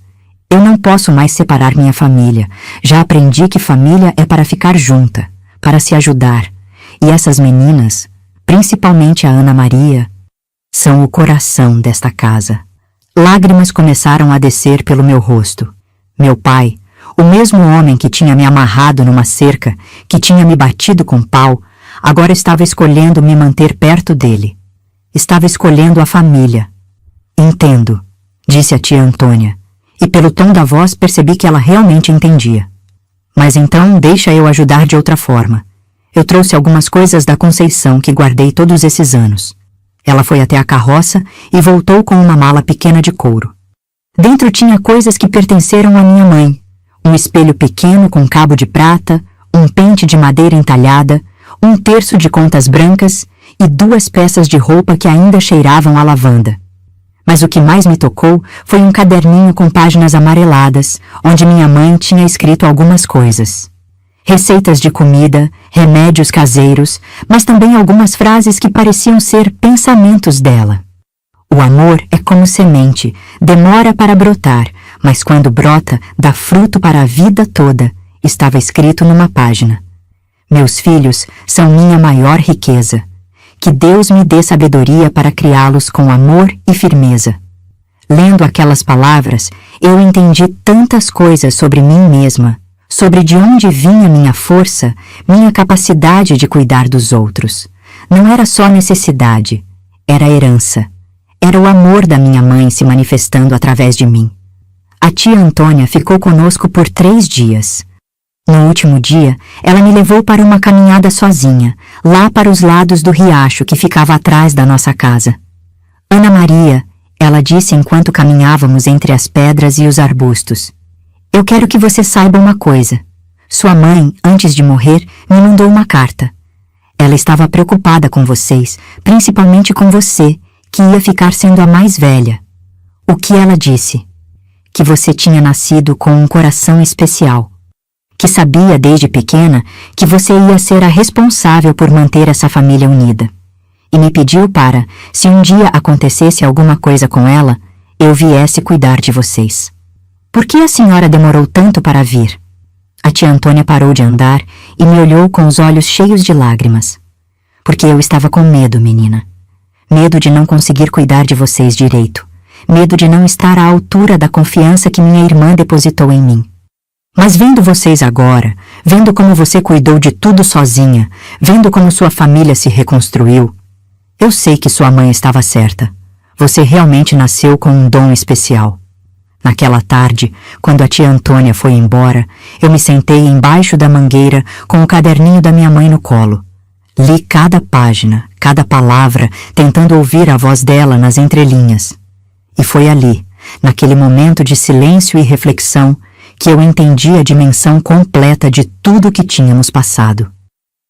eu não posso mais separar minha família. Já aprendi que família é para ficar junta, para se ajudar. E essas meninas, principalmente a Ana Maria, são o coração desta casa. Lágrimas começaram a descer pelo meu rosto. Meu pai, o mesmo homem que tinha me amarrado numa cerca, que tinha me batido com pau, agora estava escolhendo me manter perto dele. Estava escolhendo a família. Entendo, disse a tia Antônia, e pelo tom da voz percebi que ela realmente entendia. Mas então deixa eu ajudar de outra forma. Eu trouxe algumas coisas da Conceição que guardei todos esses anos. Ela foi até a carroça e voltou com uma mala pequena de couro. Dentro tinha coisas que pertenceram à minha mãe. Um espelho pequeno com cabo de prata, um pente de madeira entalhada, um terço de contas brancas e 2 peças de roupa que ainda cheiravam a lavanda. Mas o que mais me tocou foi um caderninho com páginas amareladas, onde minha mãe tinha escrito algumas coisas. Receitas de comida, remédios caseiros, mas também algumas frases que pareciam ser pensamentos dela. O amor é como semente, demora para brotar, mas quando brota, dá fruto para a vida toda, estava escrito numa página. Meus filhos são minha maior riqueza. Que Deus me dê sabedoria para criá-los com amor e firmeza. Lendo aquelas palavras, eu entendi tantas coisas sobre mim mesma, sobre de onde vinha minha força, minha capacidade de cuidar dos outros. Não era só necessidade, era herança. Era o amor da minha mãe se manifestando através de mim. A tia Antônia ficou conosco por 3 dias. No último dia, ela me levou para uma caminhada sozinha, lá para os lados do riacho que ficava atrás da nossa casa. Ana Maria, ela disse enquanto caminhávamos entre as pedras e os arbustos, eu quero que você saiba uma coisa. Sua mãe, antes de morrer, me mandou uma carta. Ela estava preocupada com vocês, principalmente com você, que ia ficar sendo a mais velha. O que ela disse? Que você tinha nascido com um coração especial. Que sabia desde pequena que você ia ser a responsável por manter essa família unida. E me pediu para, se um dia acontecesse alguma coisa com ela, eu viesse cuidar de vocês. Por que a senhora demorou tanto para vir? A tia Antônia parou de andar e me olhou com os olhos cheios de lágrimas. Porque eu estava com medo, menina. Medo de não conseguir cuidar de vocês direito. Medo de não estar à altura da confiança que minha irmã depositou em mim. Mas vendo vocês agora, vendo como você cuidou de tudo sozinha, vendo como sua família se reconstruiu, eu sei que sua mãe estava certa. Você realmente nasceu com um dom especial. Naquela tarde, quando a tia Antônia foi embora, eu me sentei embaixo da mangueira com o caderninho da minha mãe no colo. Li cada página, cada palavra, tentando ouvir a voz dela nas entrelinhas. E foi ali, naquele momento de silêncio e reflexão, que eu entendi a dimensão completa de tudo que tínhamos passado.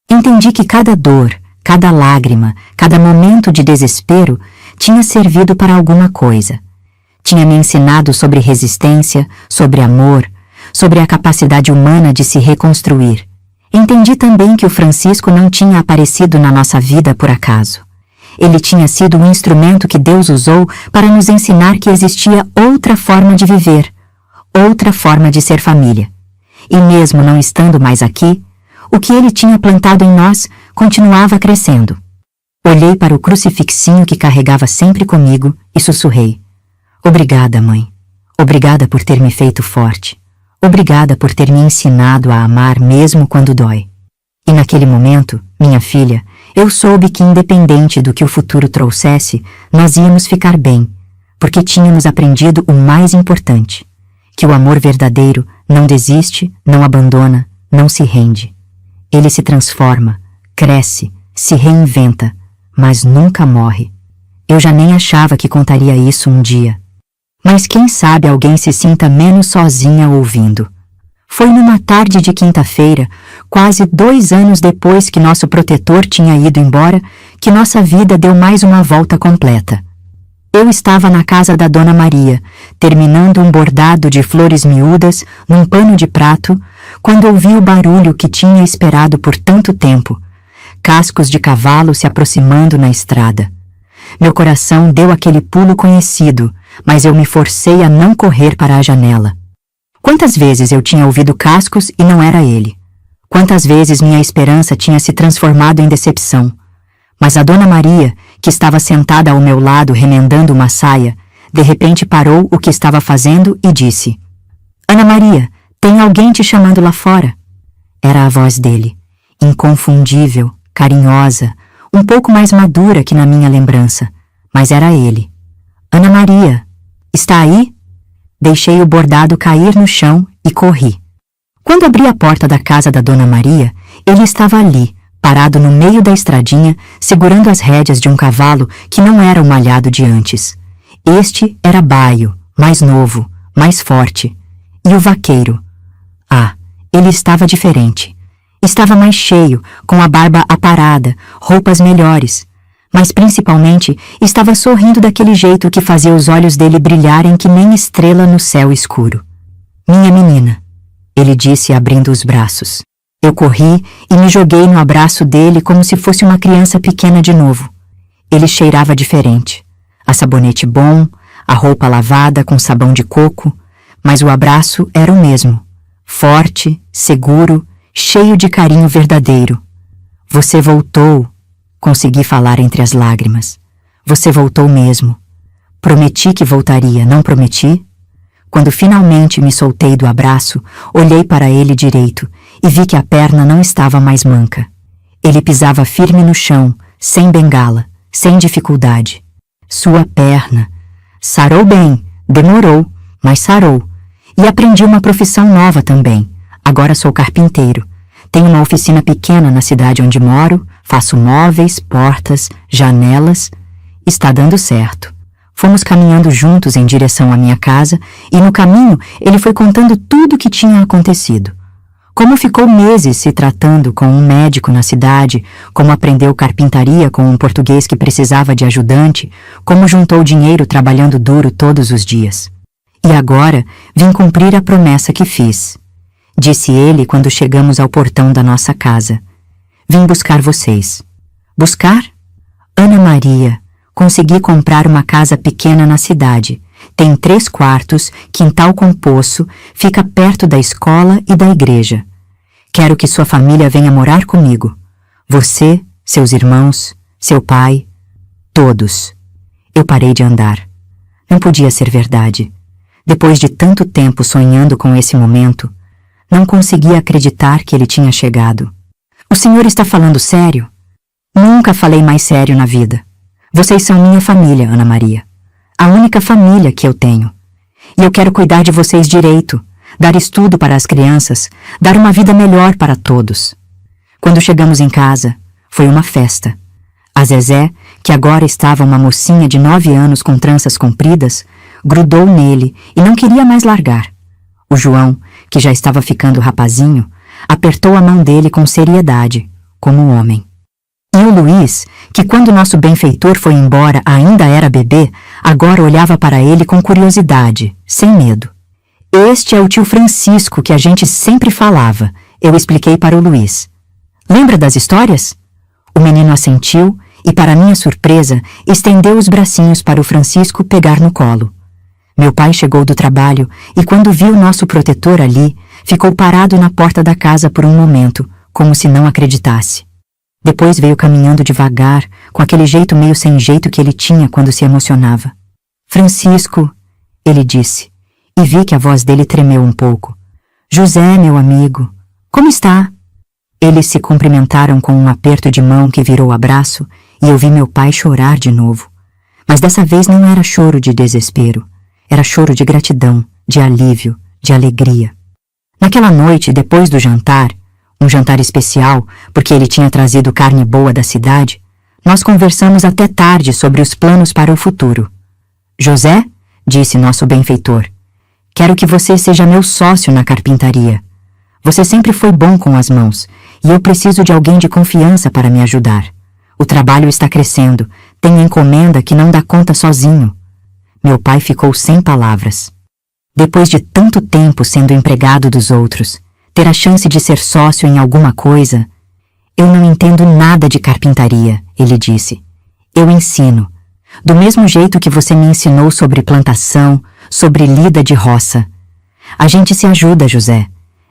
Entendi que cada dor, cada lágrima, cada momento de desespero tinha servido para alguma coisa. Tinha me ensinado sobre resistência, sobre amor, sobre a capacidade humana de se reconstruir. Entendi também que o Francisco não tinha aparecido na nossa vida por acaso. Ele tinha sido um instrumento que Deus usou para nos ensinar que existia outra forma de viver, outra forma de ser família. E mesmo não estando mais aqui, o que ele tinha plantado em nós continuava crescendo. Olhei para o crucifixinho que carregava sempre comigo e sussurrei: Obrigada, mãe. Obrigada por ter me feito forte. Obrigada por ter me ensinado a amar mesmo quando dói. E naquele momento, minha filha, eu soube que independente do que o futuro trouxesse, nós íamos ficar bem, porque tínhamos aprendido o mais importante, que o amor verdadeiro não desiste, não abandona, não se rende. Ele se transforma, cresce, se reinventa, mas nunca morre. Eu já nem achava que contaria isso um dia. Mas quem sabe alguém se sinta menos sozinha ouvindo. Foi numa tarde de quinta-feira, quase 2 anos depois que nosso protetor tinha ido embora, que nossa vida deu mais uma volta completa. Eu estava na casa da Dona Maria, terminando um bordado de flores miúdas num pano de prato, quando ouvi o barulho que tinha esperado por tanto tempo. Cascos de cavalo se aproximando na estrada. Meu coração deu aquele pulo conhecido, mas eu me forcei a não correr para a janela. Quantas vezes eu tinha ouvido cascos e não era ele? Quantas vezes minha esperança tinha se transformado em decepção? Mas a Dona Maria, que estava sentada ao meu lado remendando uma saia, de repente parou o que estava fazendo e disse: Ana Maria, tem alguém te chamando lá fora. Era a voz dele, inconfundível, carinhosa, um pouco mais madura que na minha lembrança, mas era ele. Ana Maria, está aí? Deixei o bordado cair no chão e corri. Quando abri a porta da casa da Dona Maria, ele estava ali, parado no meio da estradinha, segurando as rédeas de um cavalo que não era o malhado de antes. Este era baio, mais novo, mais forte. E o vaqueiro? Ah, ele estava diferente. Estava mais cheio, com a barba aparada, roupas melhores. Mas principalmente estava sorrindo daquele jeito que fazia os olhos dele brilharem que nem estrela no céu escuro. Minha menina, ele disse abrindo os braços. Eu corri e me joguei no abraço dele como se fosse uma criança pequena de novo. Ele cheirava diferente. A sabonete bom, a roupa lavada com sabão de coco, mas o abraço era o mesmo. Forte, seguro, cheio de carinho verdadeiro. Você voltou. Consegui falar entre as lágrimas. Você voltou mesmo. Prometi que voltaria, não prometi? Quando finalmente me soltei do abraço, olhei para ele direito e vi que a perna não estava mais manca. Ele pisava firme no chão, sem bengala, sem dificuldade. Sua perna. Sarou bem, demorou, mas sarou. E aprendi uma profissão nova também. Agora sou carpinteiro. Tenho uma oficina pequena na cidade onde moro, faço móveis, portas, janelas. Está dando certo. Fomos caminhando juntos em direção à minha casa e no caminho ele foi contando tudo o que tinha acontecido. Como ficou meses se tratando com um médico na cidade, como aprendeu carpintaria com um português que precisava de ajudante, como juntou dinheiro trabalhando duro todos os dias. E agora vim cumprir a promessa que fiz. Disse ele quando chegamos ao portão da nossa casa. Vim buscar vocês. Buscar? Ana Maria, consegui comprar uma casa pequena na cidade. Tem 3 quartos, quintal com poço, fica perto da escola e da igreja. Quero que sua família venha morar comigo. Você, seus irmãos, seu pai, todos. Eu parei de andar. Não podia ser verdade. Depois de tanto tempo sonhando com esse momento, não conseguia acreditar que ele tinha chegado. O senhor está falando sério? Nunca falei mais sério na vida. Vocês são minha família, Ana Maria. A única família que eu tenho. E eu quero cuidar de vocês direito, dar estudo para as crianças, dar uma vida melhor para todos. Quando chegamos em casa, foi uma festa. A Zezé, que agora estava uma mocinha de 9 anos com tranças compridas, grudou nele e não queria mais largar. O João, que já estava ficando rapazinho, apertou a mão dele com seriedade, como um homem. E o Luiz, que quando nosso benfeitor foi embora ainda era bebê, agora olhava para ele com curiosidade, sem medo. Este é o tio Francisco que a gente sempre falava, Eu expliquei para o Luiz. Lembra das histórias? O menino assentiu e, para minha surpresa, estendeu os bracinhos para o Francisco pegar no colo. Meu pai chegou do trabalho e, quando viu nosso protetor ali, ficou parado na porta da casa por um momento, como se não acreditasse. Depois veio caminhando devagar, com aquele jeito meio sem jeito que ele tinha quando se emocionava. Francisco, ele disse, e vi que a voz dele tremeu um pouco. José, meu amigo, como está? Eles se cumprimentaram com um aperto de mão que virou abraço e eu vi meu pai chorar de novo. Mas dessa vez não era choro de desespero, era choro de gratidão, de alívio, de alegria. Naquela noite, depois do jantar, um jantar especial, porque ele tinha trazido carne boa da cidade, nós conversamos até tarde sobre os planos para o futuro. José, disse nosso benfeitor, quero que você seja meu sócio na carpintaria. Você sempre foi bom com as mãos, e eu preciso de alguém de confiança para me ajudar. O trabalho está crescendo, tenho encomenda que não dá conta sozinho. Meu pai ficou sem palavras. Depois de tanto tempo sendo empregado dos outros, ter a chance de ser sócio em alguma coisa... Eu não entendo nada de carpintaria, ele disse. Eu ensino. Do mesmo jeito que você me ensinou sobre plantação, sobre lida de roça. A gente se ajuda, José.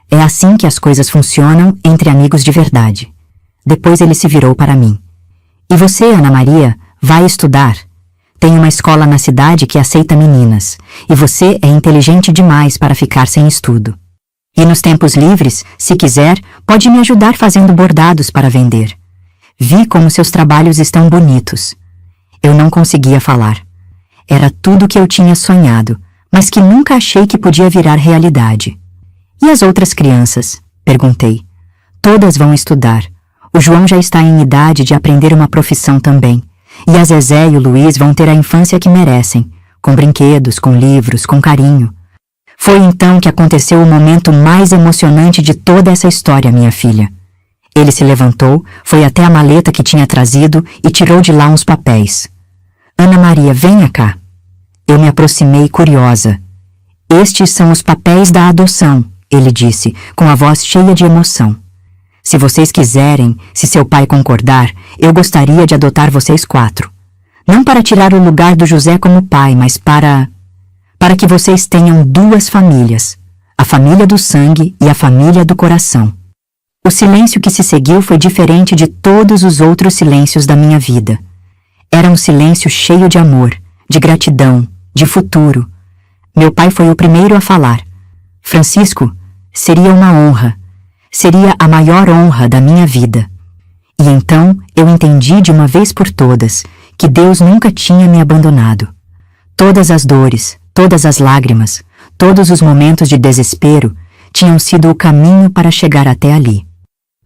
É assim que as coisas funcionam entre amigos de verdade. Depois ele se virou para mim. E você, Ana Maria, vai estudar. Tem uma escola na cidade que aceita meninas, e você é inteligente demais para ficar sem estudo. E nos tempos livres, se quiser, pode me ajudar fazendo bordados para vender. Vi como seus trabalhos estão bonitos. Eu não conseguia falar. Era tudo o que eu tinha sonhado, mas que nunca achei que podia virar realidade. E as outras crianças? Perguntei. Todas vão estudar. O João já está em idade de aprender uma profissão também. E a Zezé e o Luiz vão ter a infância que merecem, com brinquedos, com livros, com carinho. Foi então que aconteceu o momento mais emocionante de toda essa história, minha filha. Ele se levantou, foi até a maleta que tinha trazido e tirou de lá uns papéis. Ana Maria, venha cá. Eu me aproximei curiosa. Estes são os papéis da adoção, ele disse, com a voz cheia de emoção. Se vocês quiserem, se seu pai concordar, eu gostaria de adotar vocês 4. Não para tirar o lugar do José como pai, mas para que vocês tenham 2 famílias, a família do sangue e a família do coração. O silêncio que se seguiu foi diferente de todos os outros silêncios da minha vida. Era um silêncio cheio de amor, de gratidão, de futuro. Meu pai foi o primeiro a falar. Francisco, seria uma honra. Seria a maior honra da minha vida. E então eu entendi de uma vez por todas que Deus nunca tinha me abandonado. Todas as dores, todas as lágrimas, todos os momentos de desespero tinham sido o caminho para chegar até ali.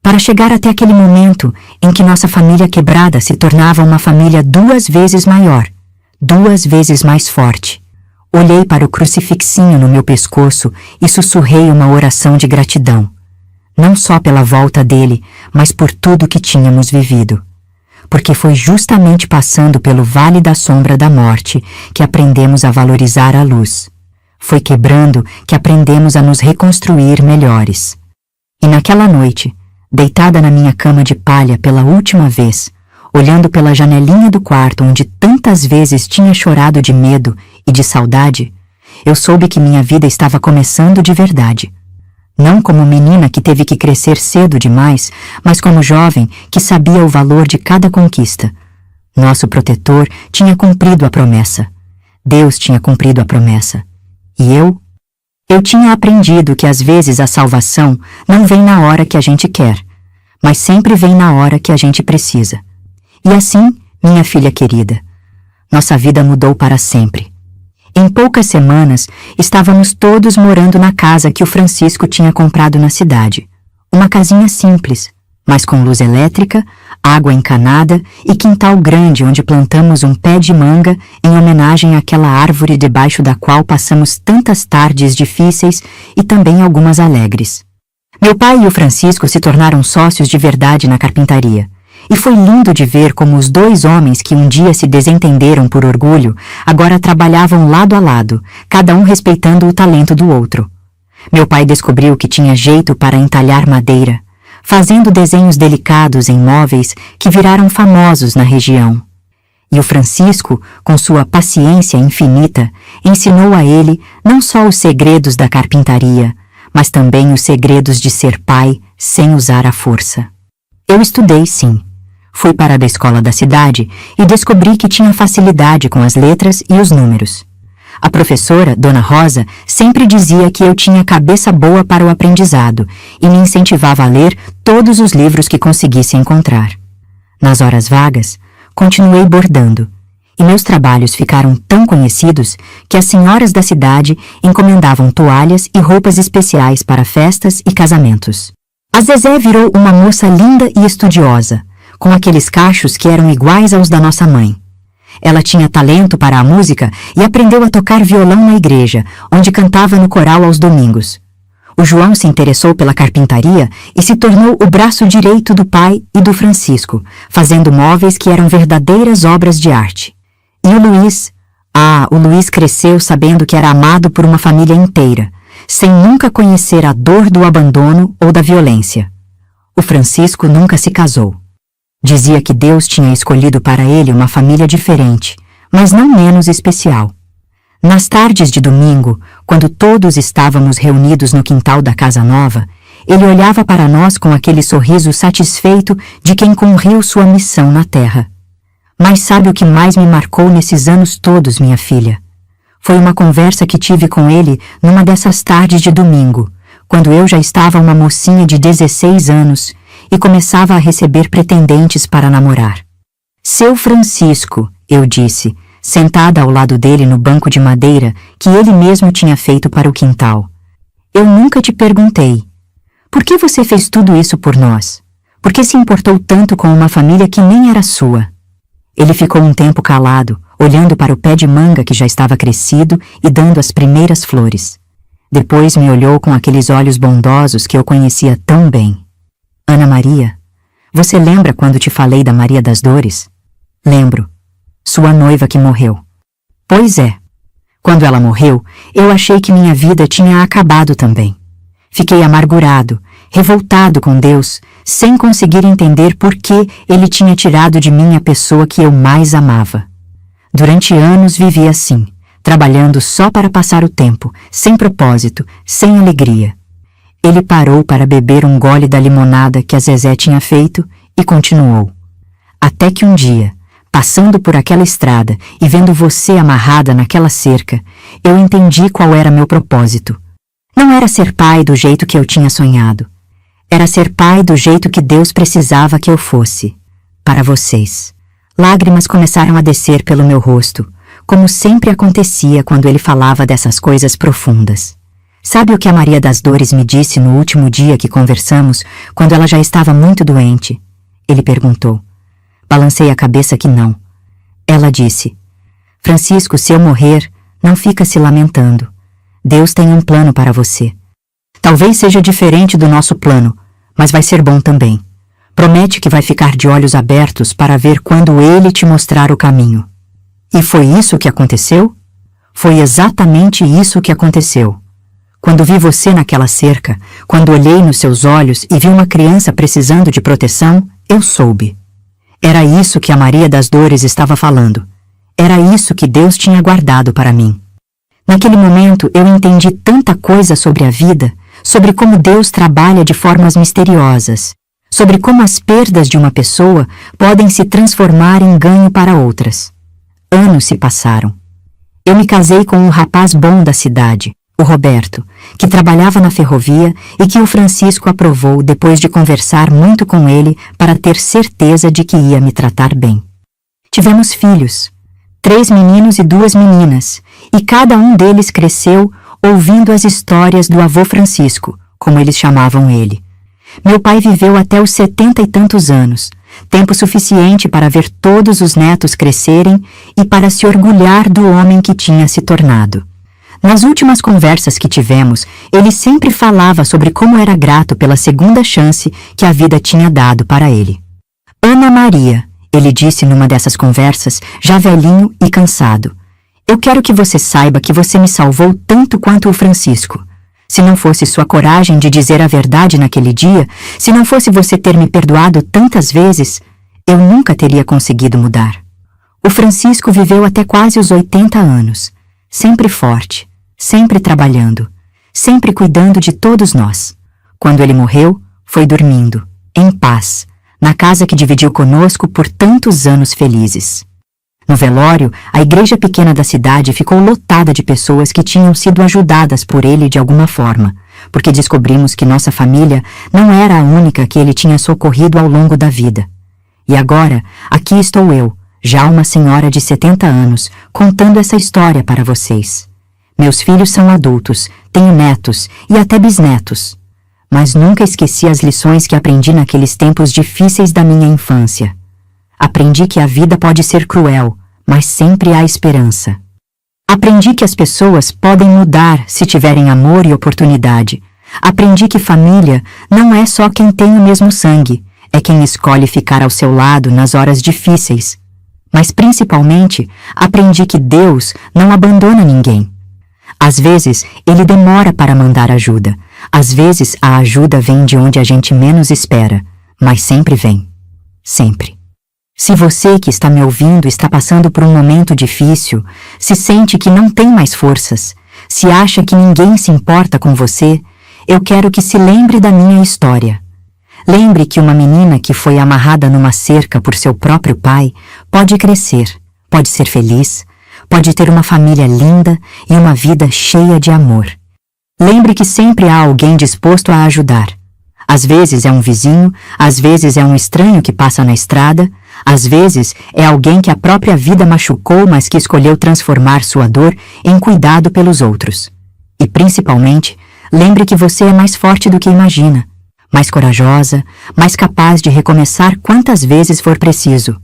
Para chegar até aquele momento em que nossa família quebrada se tornava uma família 2 vezes maior, 2 vezes mais forte. Olhei para o crucifixinho no meu pescoço e sussurrei uma oração de gratidão. Não só pela volta dele, mas por tudo que tínhamos vivido. Porque foi justamente passando pelo vale da sombra da morte que aprendemos a valorizar a luz. Foi quebrando que aprendemos a nos reconstruir melhores. E naquela noite, deitada na minha cama de palha pela última vez, olhando pela janelinha do quarto onde tantas vezes tinha chorado de medo e de saudade, eu soube que minha vida estava começando de verdade. Não como menina que teve que crescer cedo demais, mas como jovem que sabia o valor de cada conquista. Nosso protetor tinha cumprido a promessa. Deus tinha cumprido a promessa. E eu? Eu tinha aprendido que às vezes a salvação não vem na hora que a gente quer, mas sempre vem na hora que a gente precisa. E assim, minha filha querida, nossa vida mudou para sempre. Em poucas semanas, estávamos todos morando na casa que o Francisco tinha comprado na cidade. Uma casinha simples, mas com luz elétrica, água encanada e quintal grande onde plantamos um pé de manga em homenagem àquela árvore debaixo da qual passamos tantas tardes difíceis e também algumas alegres. Meu pai e o Francisco se tornaram sócios de verdade na carpintaria. E foi lindo de ver como os 2 homens que um dia se desentenderam por orgulho, agora trabalhavam lado a lado, cada um respeitando o talento do outro. Meu pai descobriu que tinha jeito para entalhar madeira, fazendo desenhos delicados em móveis que viraram famosos na região. E o Francisco, com sua paciência infinita, ensinou a ele não só os segredos da carpintaria, mas também os segredos de ser pai sem usar a força. Eu estudei, sim. Fui para a escola da cidade e descobri que tinha facilidade com as letras e os números. A professora, Dona Rosa, sempre dizia que eu tinha cabeça boa para o aprendizado e me incentivava a ler todos os livros que conseguisse encontrar. Nas horas vagas, continuei bordando, e meus trabalhos ficaram tão conhecidos que as senhoras da cidade encomendavam toalhas e roupas especiais para festas e casamentos. A Zezé virou uma moça linda e estudiosa, com aqueles cachos que eram iguais aos da nossa mãe. Ela tinha talento para a música e aprendeu a tocar violão na igreja, onde cantava no coral aos domingos. O João se interessou pela carpintaria e se tornou o braço direito do pai e do Francisco, fazendo móveis que eram verdadeiras obras de arte. E o Luiz? O Luiz cresceu sabendo que era amado por uma família inteira, sem nunca conhecer a dor do abandono ou da violência. O Francisco nunca se casou. Dizia que Deus tinha escolhido para ele uma família diferente, mas não menos especial. Nas tardes de domingo, quando todos estávamos reunidos no quintal da casa nova, ele olhava para nós com aquele sorriso satisfeito de quem cumpriu sua missão na terra. Mas sabe o que mais me marcou nesses anos todos, minha filha? Foi uma conversa que tive com ele numa dessas tardes de domingo, quando eu já estava uma mocinha de 16 anos e começava a receber pretendentes para namorar. Seu Francisco, eu disse, sentada ao lado dele no banco de madeira que ele mesmo tinha feito para o quintal. Eu nunca te perguntei. Por que você fez tudo isso por nós? Por que se importou tanto com uma família que nem era sua? Ele ficou um tempo calado, olhando para o pé de manga que já estava crescido e dando as primeiras flores. Depois me olhou com aqueles olhos bondosos que eu conhecia tão bem. Ana Maria, você lembra quando te falei da Maria das Dores? Lembro. Sua noiva que morreu. Pois é. Quando ela morreu, eu achei que minha vida tinha acabado também. Fiquei amargurado, revoltado com Deus, sem conseguir entender por que Ele tinha tirado de mim a pessoa que eu mais amava. Durante anos vivi assim, trabalhando só para passar o tempo, sem propósito, sem alegria. Ele parou para beber um gole da limonada que a Zezé tinha feito e continuou. Até que um dia, passando por aquela estrada e vendo você amarrada naquela cerca, eu entendi qual era meu propósito. Não era ser pai do jeito que eu tinha sonhado. Era ser pai do jeito que Deus precisava que eu fosse. Para vocês. Lágrimas começaram a descer pelo meu rosto, como sempre acontecia quando ele falava dessas coisas profundas. Sabe o que a Maria das Dores me disse no último dia que conversamos, quando ela já estava muito doente? Ele perguntou. Balancei a cabeça que não. Ela disse, Francisco, se eu morrer, não fica se lamentando. Deus tem um plano para você. Talvez seja diferente do nosso plano, mas vai ser bom também. Promete que vai ficar de olhos abertos para ver quando Ele te mostrar o caminho. E foi isso que aconteceu? Foi exatamente isso que aconteceu. Quando vi você naquela cerca, quando olhei nos seus olhos e vi uma criança precisando de proteção, eu soube. Era isso que a Maria das Dores estava falando. Era isso que Deus tinha guardado para mim. Naquele momento eu entendi tanta coisa sobre a vida, sobre como Deus trabalha de formas misteriosas, sobre como as perdas de uma pessoa podem se transformar em ganho para outras. Anos se passaram. Eu me casei com um rapaz bom da cidade, o Roberto, que trabalhava na ferrovia e que o Francisco aprovou depois de conversar muito com ele para ter certeza de que ia me tratar bem. Tivemos filhos, 3 meninos e 2 meninas, e cada um deles cresceu ouvindo as histórias do avô Francisco, como eles chamavam ele. Meu pai viveu até os 70 e tantos anos, tempo suficiente para ver todos os netos crescerem e para se orgulhar do homem que tinha se tornado. Nas últimas conversas que tivemos, ele sempre falava sobre como era grato pela segunda chance que a vida tinha dado para ele. Ana Maria, ele disse numa dessas conversas, já velhinho e cansado, eu quero que você saiba que você me salvou tanto quanto o Francisco. Se não fosse sua coragem de dizer a verdade naquele dia, se não fosse você ter me perdoado tantas vezes, eu nunca teria conseguido mudar. O Francisco viveu até quase os 80 anos, sempre forte, sempre trabalhando, sempre cuidando de todos nós. Quando ele morreu, foi dormindo, em paz, na casa que dividiu conosco por tantos anos felizes. No velório, a igreja pequena da cidade ficou lotada de pessoas que tinham sido ajudadas por ele de alguma forma, porque descobrimos que nossa família não era a única que ele tinha socorrido ao longo da vida. E agora, aqui estou eu, já uma senhora de 70 anos, contando essa história para vocês. Meus filhos são adultos, tenho netos e até bisnetos. Mas nunca esqueci as lições que aprendi naqueles tempos difíceis da minha infância. Aprendi que a vida pode ser cruel, mas sempre há esperança. Aprendi que as pessoas podem mudar se tiverem amor e oportunidade. Aprendi que família não é só quem tem o mesmo sangue, é quem escolhe ficar ao seu lado nas horas difíceis. Mas principalmente, aprendi que Deus não abandona ninguém. Às vezes, Ele demora para mandar ajuda. Às vezes, a ajuda vem de onde a gente menos espera, mas sempre vem. Sempre. Se você que está me ouvindo está passando por um momento difícil, se sente que não tem mais forças, se acha que ninguém se importa com você, eu quero que se lembre da minha história. Lembre que uma menina que foi amarrada numa cerca por seu próprio pai pode crescer, pode ser feliz, pode ter uma família linda e uma vida cheia de amor. Lembre que sempre há alguém disposto a ajudar. Às vezes é um vizinho, às vezes é um estranho que passa na estrada, às vezes é alguém que a própria vida machucou, mas que escolheu transformar sua dor em cuidado pelos outros. E principalmente, lembre que você é mais forte do que imagina, mais corajosa, mais capaz de recomeçar quantas vezes for preciso.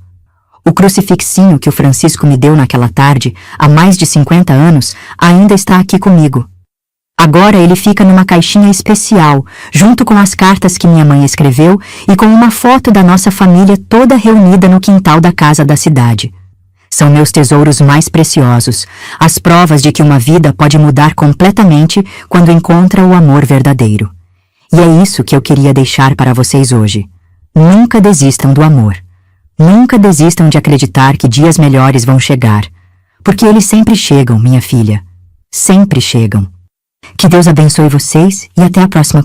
O crucifixinho que o Francisco me deu naquela tarde, há mais de 50 anos, ainda está aqui comigo. Agora ele fica numa caixinha especial, junto com as cartas que minha mãe escreveu e com uma foto da nossa família toda reunida no quintal da casa da cidade. São meus tesouros mais preciosos, as provas de que uma vida pode mudar completamente quando encontra o amor verdadeiro. E é isso que eu queria deixar para vocês hoje. Nunca desistam do amor. Nunca desistam de acreditar que dias melhores vão chegar, porque eles sempre chegam, minha filha. Sempre chegam. Que Deus abençoe vocês e até a próxima